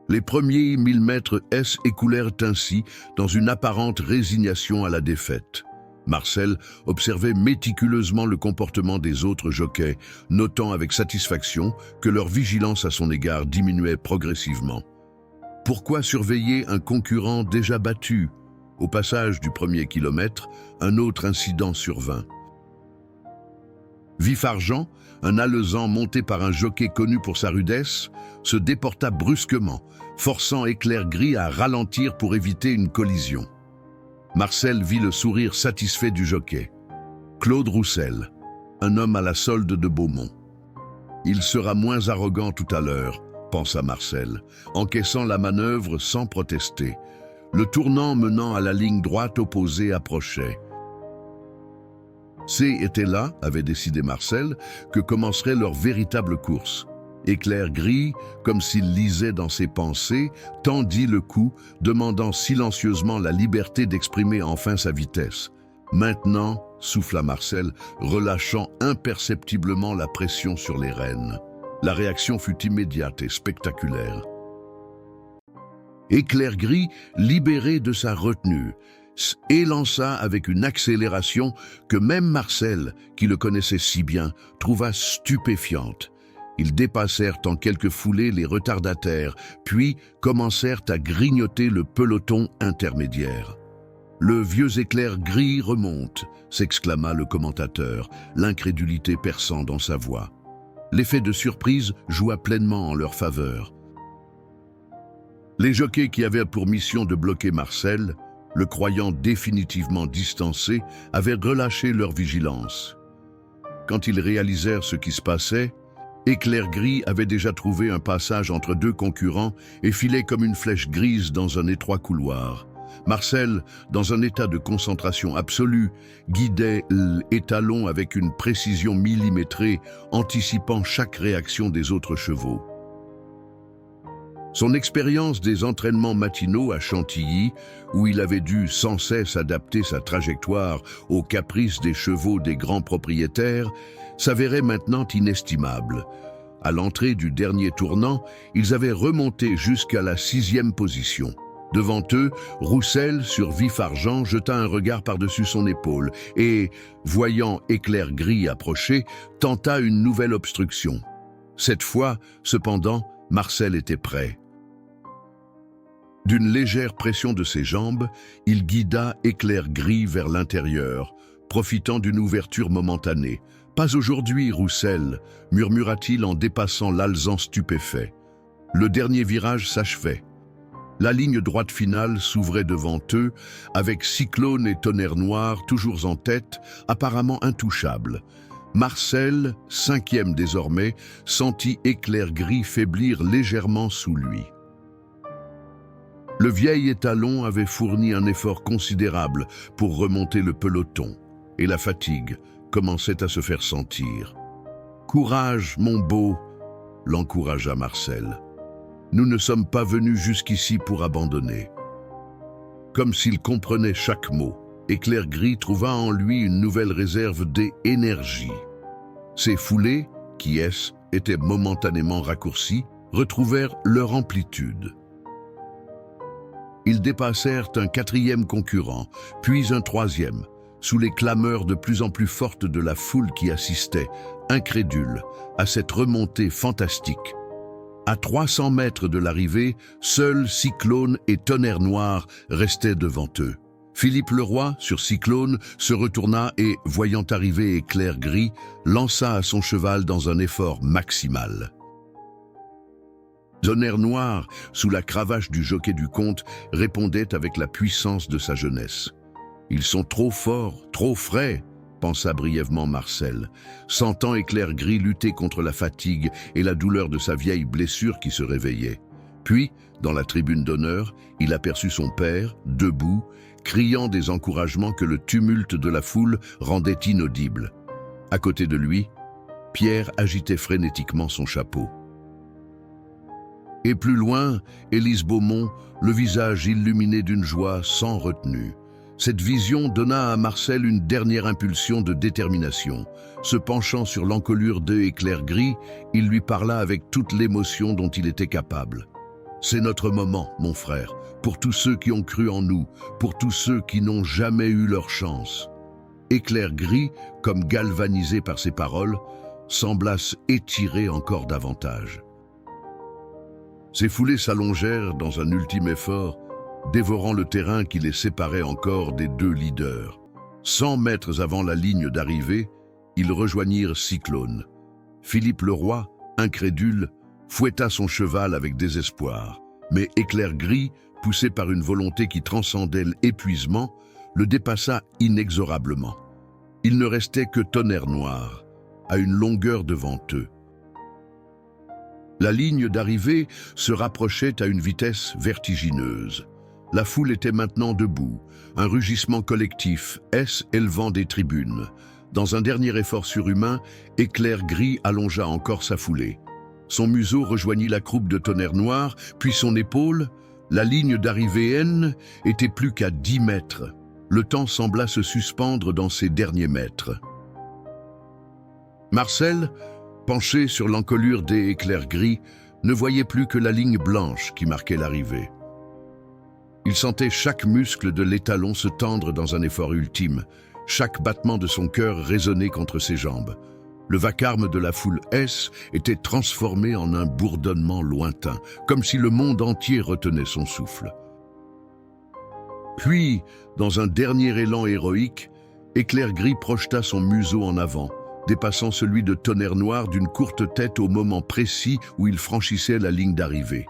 Speaker 1: Les premiers 1000 mètres S écoulèrent ainsi dans une apparente résignation à la défaite. Marcel observait méticuleusement le comportement des autres jockeys, notant avec satisfaction que leur vigilance à son égard diminuait progressivement. Pourquoi surveiller un concurrent déjà battu? Au passage du premier kilomètre, un autre incident survint. Vif Argent, un alezan monté par un jockey connu pour sa rudesse, se déporta brusquement, forçant Éclair Gris à ralentir pour éviter une collision. Marcel vit le sourire satisfait du jockey. Claude Roussel, un homme à la solde de Beaumont. Il sera moins arrogant tout à l'heure, pensa Marcel, encaissant la manœuvre sans protester. Le tournant menant à la ligne droite opposée approchait. C était là, avait décidé Marcel, que commencerait leur véritable course. Éclair Gris, comme s'il lisait dans ses pensées, tendit le cou, demandant silencieusement la liberté d'exprimer enfin sa vitesse. Maintenant, souffla Marcel, relâchant imperceptiblement la pression sur les rênes. La réaction fut immédiate et spectaculaire. Éclair Gris, libéré de sa retenue, s'élança avec une accélération que même Marcel, qui le connaissait si bien, trouva stupéfiante. Ils dépassèrent en quelques foulées les retardataires, puis commencèrent à grignoter le peloton intermédiaire. « Le vieux Éclair Gris remonte », s'exclama le commentateur, l'incrédulité perçant dans sa voix. L'effet de surprise joua pleinement en leur faveur. Les jockeys qui avaient pour mission de bloquer Marcel, le croyant définitivement distancé, avaient relâché leur vigilance. Quand ils réalisèrent ce qui se passait, Éclair Gris avait déjà trouvé un passage entre deux concurrents et filait comme une flèche grise dans un étroit couloir. Marcel, dans un état de concentration absolue, guidait l'étalon avec une précision millimétrée, anticipant chaque réaction des autres chevaux. Son expérience des entraînements matinaux à Chantilly, où il avait dû sans cesse adapter sa trajectoire aux caprices des chevaux des grands propriétaires, s'avérait maintenant inestimable. À l'entrée du dernier tournant, ils avaient remonté jusqu'à la 6e position. Devant eux, Roussel, sur Vif Argent, jeta un regard par-dessus son épaule et, voyant Éclair Gris approcher, tenta une nouvelle obstruction. Cette fois, cependant, Marcel était prêt. D'une légère pression de ses jambes, il guida Éclair Gris vers l'intérieur, profitant d'une ouverture momentanée. « Pas aujourd'hui, Roussel », murmura-t-il en dépassant l'alezan stupéfait. Le dernier virage s'achevait. La ligne droite finale s'ouvrait devant eux, avec Cyclone et Tonnerre Noir toujours en tête, apparemment intouchables. Marcel, cinquième désormais, sentit Éclair Gris faiblir légèrement sous lui. Le vieil étalon avait fourni un effort considérable pour remonter le peloton, et la fatigue commençait à se faire sentir. « Courage, mon beau !» l'encouragea Marcel. « Nous ne sommes pas venus jusqu'ici pour abandonner. » Comme s'il comprenait chaque mot, Éclair Gris trouva en lui une nouvelle réserve d'énergie. Ses foulées, qui étaient momentanément raccourcies, retrouvèrent leur amplitude. Ils dépassèrent un quatrième concurrent, puis un troisième, sous les clameurs de plus en plus fortes de la foule qui assistait, incrédule, à cette remontée fantastique. À 300 mètres de l'arrivée, seuls Cyclone et Tonnerre Noir restaient devant eux. Philippe Leroy, sur Cyclone, se retourna et, voyant arriver Éclair Gris, lança à son cheval dans un effort maximal. Tonnerre Noir, sous la cravache du jockey du comte, répondait avec la puissance de sa jeunesse. « Ils sont trop forts, trop frais !» pensa brièvement Marcel, sentant Éclair Gris lutter contre la fatigue et la douleur de sa vieille blessure qui se réveillait. Puis, dans la tribune d'honneur, il aperçut son père, debout, criant des encouragements que le tumulte de la foule rendait inaudibles. À côté de lui, Pierre agitait frénétiquement son chapeau. Et plus loin, Élise Beaumont, le visage illuminé d'une joie sans retenue. Cette vision donna à Marcel une dernière impulsion de détermination. Se penchant sur l'encolure d'Éclair Gris, il lui parla avec toute l'émotion dont il était capable. « C'est notre moment, mon frère, pour tous ceux qui ont cru en nous, pour tous ceux qui n'ont jamais eu leur chance. » Éclair Gris, comme galvanisé par ces paroles, sembla s'étirer encore davantage. Ses foulées s'allongèrent dans un ultime effort, dévorant le terrain qui les séparait encore des deux leaders. 100 mètres avant la ligne d'arrivée, ils rejoignirent Cyclone. Philippe Leroy, incrédule, fouetta son cheval avec désespoir. Mais Éclair Gris, poussé par une volonté qui transcendait l'épuisement, le dépassa inexorablement. Il ne restait que Tonnerre Noir, à une longueur devant eux. La ligne d'arrivée se rapprochait à une vitesse vertigineuse. La foule était maintenant debout, un rugissement collectif, élevant des tribunes. Dans un dernier effort surhumain, Éclair Gris allongea encore sa foulée. Son museau rejoignit la croupe de Tonnerre Noir, puis son épaule. La ligne d'arrivée était plus qu'à 10 mètres. Le temps sembla se suspendre dans ces derniers mètres. Marcel, penché sur l'encolure d'Éclair Gris, ne voyait plus que la ligne blanche qui marquait l'arrivée. Il sentait chaque muscle de l'étalon se tendre dans un effort ultime, chaque battement de son cœur résonner contre ses jambes. Le vacarme de la foule était transformé en un bourdonnement lointain, comme si le monde entier retenait son souffle. Puis, dans un dernier élan héroïque, Éclair Gris projeta son museau en avant, dépassant celui de Tonnerre Noir d'une courte tête au moment précis où il franchissait la ligne d'arrivée.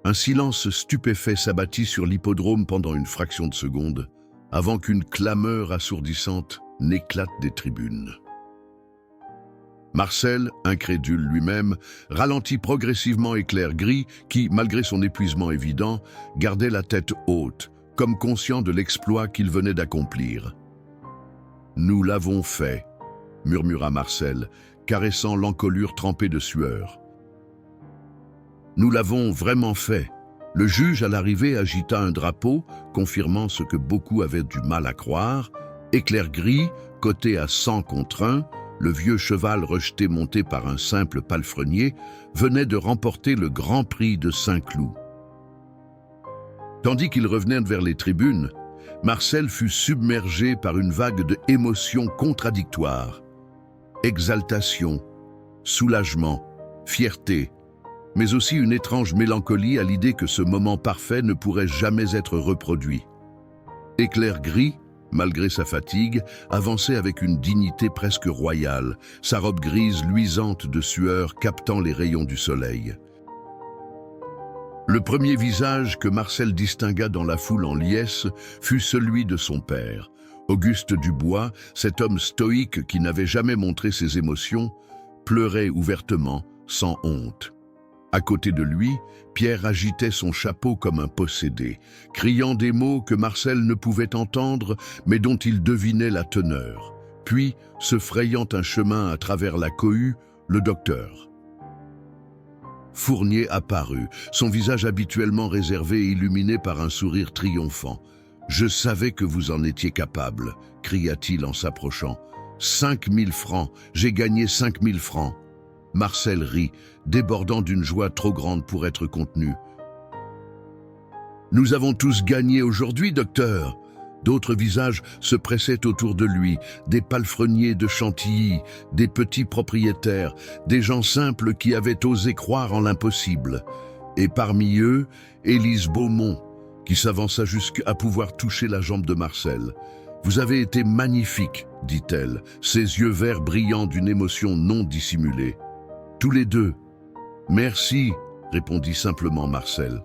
Speaker 1: Un silence stupéfait s'abattit sur l'hippodrome pendant une fraction de seconde, avant qu'une clameur assourdissante n'éclate des tribunes. Marcel, incrédule lui-même, ralentit progressivement Éclair Gris qui, malgré son épuisement évident, gardait la tête haute, comme conscient de l'exploit qu'il venait d'accomplir. « Nous l'avons fait », murmura Marcel, caressant l'encolure trempée de sueur. « Nous l'avons vraiment fait. » Le juge à l'arrivée agita un drapeau, confirmant ce que beaucoup avaient du mal à croire. Éclair Gris, coté à 100 contre 1, le vieux cheval rejeté monté par un simple palefrenier, venait de remporter le Grand Prix de Saint-Cloud. Tandis qu'il revenait vers les tribunes, Marcel fut submergé par une vague d'émotions contradictoires. Exaltation, soulagement, fierté, mais aussi une étrange mélancolie à l'idée que ce moment parfait ne pourrait jamais être reproduit. Éclair Gris, malgré sa fatigue, avançait avec une dignité presque royale, sa robe grise luisante de sueur captant les rayons du soleil. Le premier visage que Marcel distingua dans la foule en liesse fut celui de son père, Auguste Dubois, cet homme stoïque qui n'avait jamais montré ses émotions, pleurait ouvertement, sans honte. À côté de lui, Pierre agitait son chapeau comme un possédé, criant des mots que Marcel ne pouvait entendre, mais dont il devinait la teneur. Puis, se frayant un chemin à travers la cohue, le docteur. Fournier apparut, son visage habituellement réservé et illuminé par un sourire triomphant. « Je savais que vous en étiez capable », cria-t-il en s'approchant. « 5 000 francs, j'ai gagné 5 000 francs. » Marcel rit, débordant d'une joie trop grande pour être contenu. « Nous avons tous gagné aujourd'hui, docteur !» D'autres visages se pressaient autour de lui, des palefreniers de Chantilly, des petits propriétaires, des gens simples qui avaient osé croire en l'impossible. Et parmi eux, Élise Beaumont, qui s'avança jusqu'à pouvoir toucher la jambe de Marcel. « Vous avez été magnifique », dit-elle, ses yeux verts brillants d'une émotion non dissimulée. « Tous les deux. »« Merci », répondit simplement Marcel.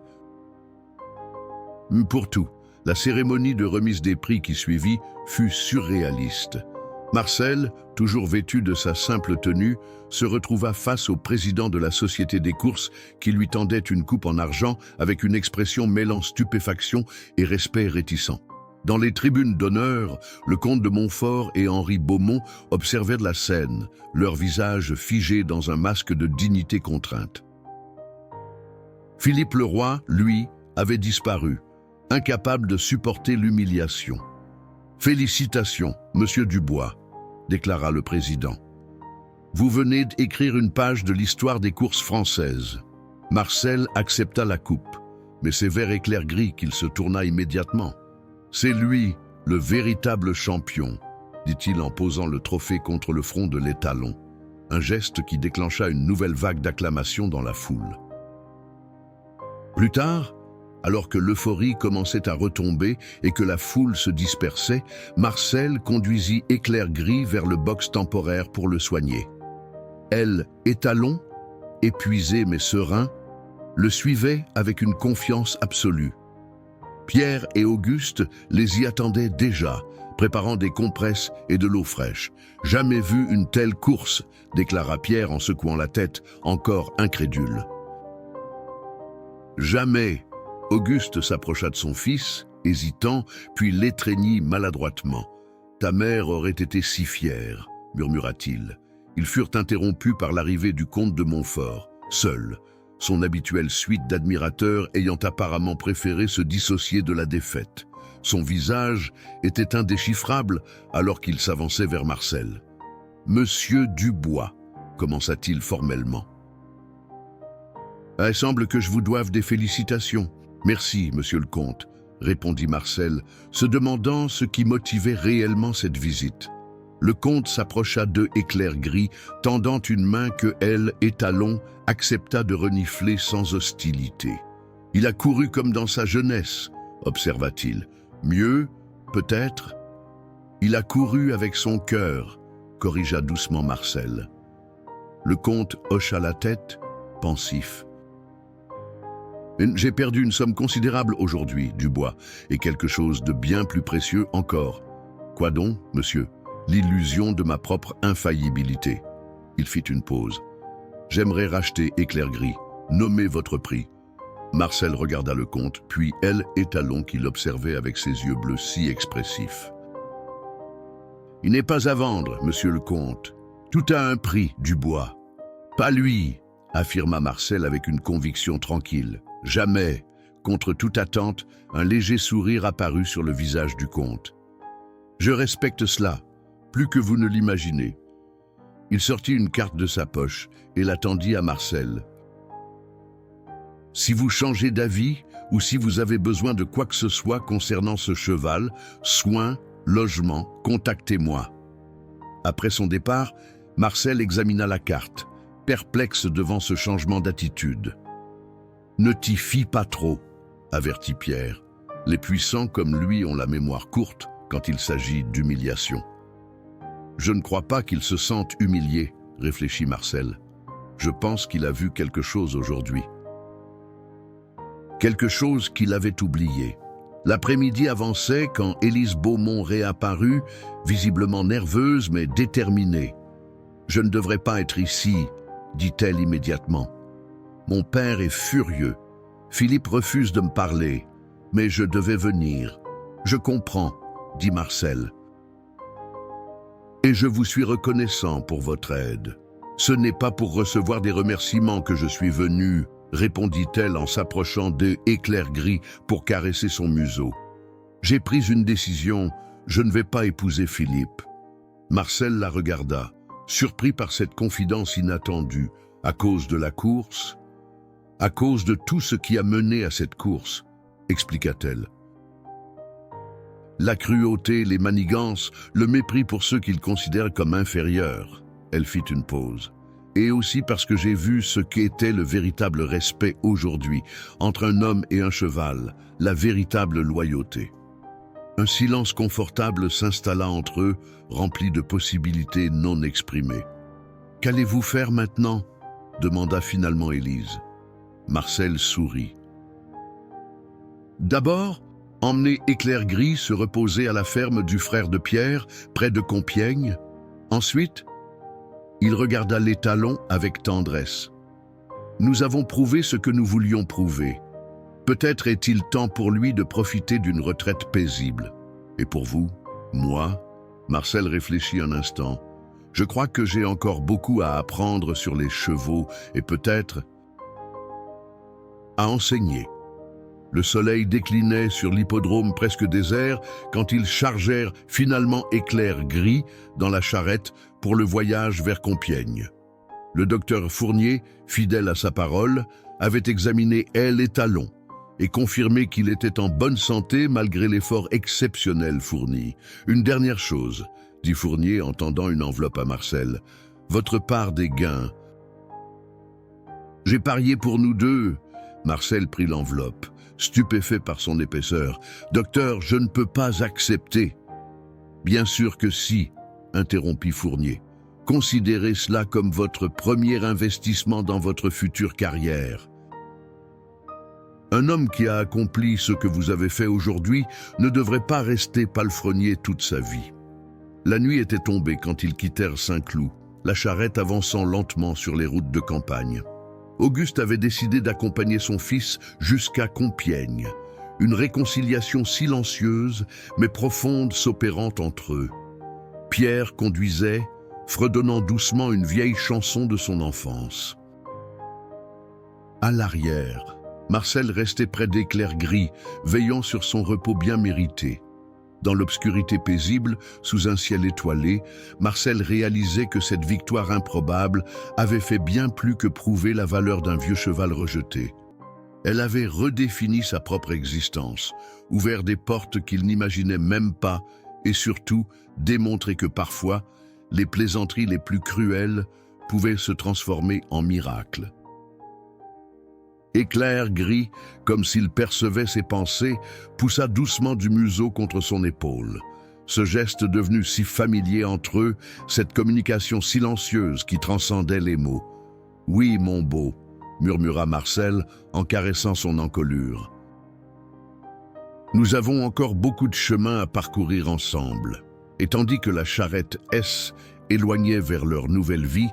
Speaker 1: Pour tout, la cérémonie de remise des prix qui suivit fut surréaliste. Marcel, toujours vêtu de sa simple tenue, se retrouva face au président de la Société des courses qui lui tendait une coupe en argent avec une expression mêlant stupéfaction et respect réticent. Dans les tribunes d'honneur, le comte de Montfort et Henri Beaumont observèrent la scène, leurs visages figés dans un masque de dignité contrainte. Philippe le Roi, lui, avait disparu, incapable de supporter l'humiliation. « Félicitations, monsieur Dubois », déclara le président. « Vous venez d'écrire une page de l'histoire des courses françaises. » Marcel accepta la coupe, mais c'est vers Éclair-Gris qu'il se tourna immédiatement. « C'est lui, le véritable champion », dit-il en posant le trophée contre le front de l'étalon, un geste qui déclencha une nouvelle vague d'acclamations dans la foule. Plus tard, alors que l'euphorie commençait à retomber et que la foule se dispersait, Marcel conduisit Éclair-Gris vers le box temporaire pour le soigner. Elle, étalon, épuisé mais serein, le suivait avec une confiance absolue. Pierre et Auguste les y attendaient déjà, préparant des compresses et de l'eau fraîche. « Jamais vu une telle course », déclara Pierre en secouant la tête, encore incrédule. « Jamais !» Auguste s'approcha de son fils, hésitant, puis l'étreignit maladroitement. « Ta mère aurait été si fière », murmura-t-il. Ils furent interrompus par l'arrivée du comte de Montfort, seul, son habituelle suite d'admirateurs ayant apparemment préféré se dissocier de la défaite. Son visage était indéchiffrable alors qu'il s'avançait vers Marcel. « Monsieur Dubois », commença-t-il formellement. « Il semble que je vous doive des félicitations. » « Merci, monsieur le comte », répondit Marcel, se demandant ce qui motivait réellement cette visite. Le comte s'approcha d'eux Éclair-Gris, tendant une main que elle, étalon, accepta de renifler sans hostilité. « Il a couru comme dans sa jeunesse », observa-t-il. « Mieux, peut-être. Il a couru avec son cœur », corrigea doucement Marcel. Le comte hocha la tête, pensif. « J'ai perdu une somme considérable aujourd'hui, Dubois, et quelque chose de bien plus précieux encore. »« Quoi donc, monsieur ?»« L'illusion de ma propre infaillibilité. » Il fit une pause. « J'aimerais racheter Éclair-Gris. Nommez votre prix. » Marcel regarda le comte, puis elle, étalon, qui l'observait avec ses yeux bleus si expressifs. « Il n'est pas à vendre, monsieur le comte. Tout a un prix, Dubois. »« Pas lui !» affirma Marcel avec une conviction tranquille. « Jamais !» Contre toute attente, un léger sourire apparut sur le visage du comte. « Je respecte cela, plus que vous ne l'imaginez. » Il sortit une carte de sa poche et la tendit à Marcel. « Si vous changez d'avis ou si vous avez besoin de quoi que ce soit concernant ce cheval, soins, logement, contactez-moi. » Après son départ, Marcel examina la carte, perplexe devant ce changement d'attitude. « Ne t'y fie pas trop », avertit Pierre. Les puissants comme lui ont la mémoire courte quand il s'agit d'humiliation. « Je ne crois pas qu'il se sente humilié », réfléchit Marcel. « Je pense qu'il a vu quelque chose aujourd'hui. » Quelque chose qu'il avait oublié. L'après-midi avançait quand Élise Beaumont réapparut, visiblement nerveuse mais déterminée. « Je ne devrais pas être ici », dit-elle immédiatement. « Mon père est furieux. Philippe refuse de me parler, mais je devais venir. Je comprends, » dit Marcel. « Et je vous suis reconnaissant pour votre aide. Ce n'est pas pour recevoir des remerciements que je suis venu, » répondit-elle en s'approchant d'Éclair Gris pour caresser son museau. « J'ai pris une décision, je ne vais pas épouser Philippe. » Marcel la regarda, surpris par cette confidence inattendue. « À cause de la course ? » ?»« À cause de tout ce qui a mené à cette course, » expliqua-t-elle. La cruauté, les manigances, le mépris pour ceux qu'il considère comme inférieurs. Elle fit une pause. Et aussi parce que j'ai vu ce qu'était le véritable respect aujourd'hui, entre un homme et un cheval, la véritable loyauté. Un silence confortable s'installa entre eux, rempli de possibilités non exprimées. « Qu'allez-vous faire maintenant ?» demanda finalement Élise. Marcel sourit. « D'abord, emmener Éclair Gris se reposer à la ferme du frère de Pierre, près de Compiègne. Ensuite, il regarda l'étalon avec tendresse. Nous avons prouvé ce que nous voulions prouver. Peut-être est-il temps pour lui de profiter d'une retraite paisible. Et pour vous, moi, Marcel réfléchit un instant. Je crois que j'ai encore beaucoup à apprendre sur les chevaux et peut-être à enseigner. Le soleil déclinait sur l'hippodrome presque désert quand ils chargèrent finalement Éclair Gris dans la charrette pour le voyage vers Compiègne. Le docteur Fournier, fidèle à sa parole, avait examiné aile et talons et confirmé qu'il était en bonne santé malgré l'effort exceptionnel fourni. « Une dernière chose, » dit Fournier en tendant une enveloppe à Marcel. « Votre part des gains. » « J'ai parié pour nous deux. » Marcel prit l'enveloppe, stupéfait par son épaisseur. « Docteur, je ne peux pas accepter. »« Bien sûr que si, » interrompit Fournier. « Considérez cela comme votre premier investissement dans votre future carrière. Un homme qui a accompli ce que vous avez fait aujourd'hui ne devrait pas rester palefrenier toute sa vie. » La nuit était tombée quand ils quittèrent Saint-Cloud, la charrette avançant lentement sur les routes de campagne. Auguste avait décidé d'accompagner son fils jusqu'à Compiègne. Une réconciliation silencieuse mais profonde s'opérant entre eux. Pierre conduisait, fredonnant doucement une vieille chanson de son enfance. À l'arrière, Marcel restait près d'Éclair Gris, veillant sur son repos bien mérité. Dans l'obscurité paisible, sous un ciel étoilé, Marcel réalisait que cette victoire improbable avait fait bien plus que prouver la valeur d'un vieux cheval rejeté. Elle avait redéfini sa propre existence, ouvert des portes qu'il n'imaginait même pas et surtout démontré que parfois, les plaisanteries les plus cruelles pouvaient se transformer en miracles. Éclair Gris, comme s'il percevait ses pensées, poussa doucement du museau contre son épaule. Ce geste devenu si familier entre eux, cette communication silencieuse qui transcendait les mots. « Oui, mon beau », murmura Marcel en caressant son encolure. « Nous avons encore beaucoup de chemin à parcourir ensemble. » Et tandis que la charrette S éloignait vers leur nouvelle vie,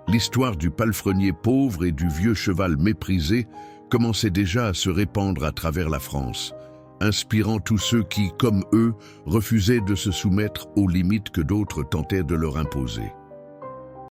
Speaker 1: l'histoire du palefrenier pauvre et du vieux cheval méprisé commençait déjà à se répandre à travers la France, inspirant tous ceux qui, comme eux, refusaient de se soumettre aux limites que d'autres tentaient de leur imposer.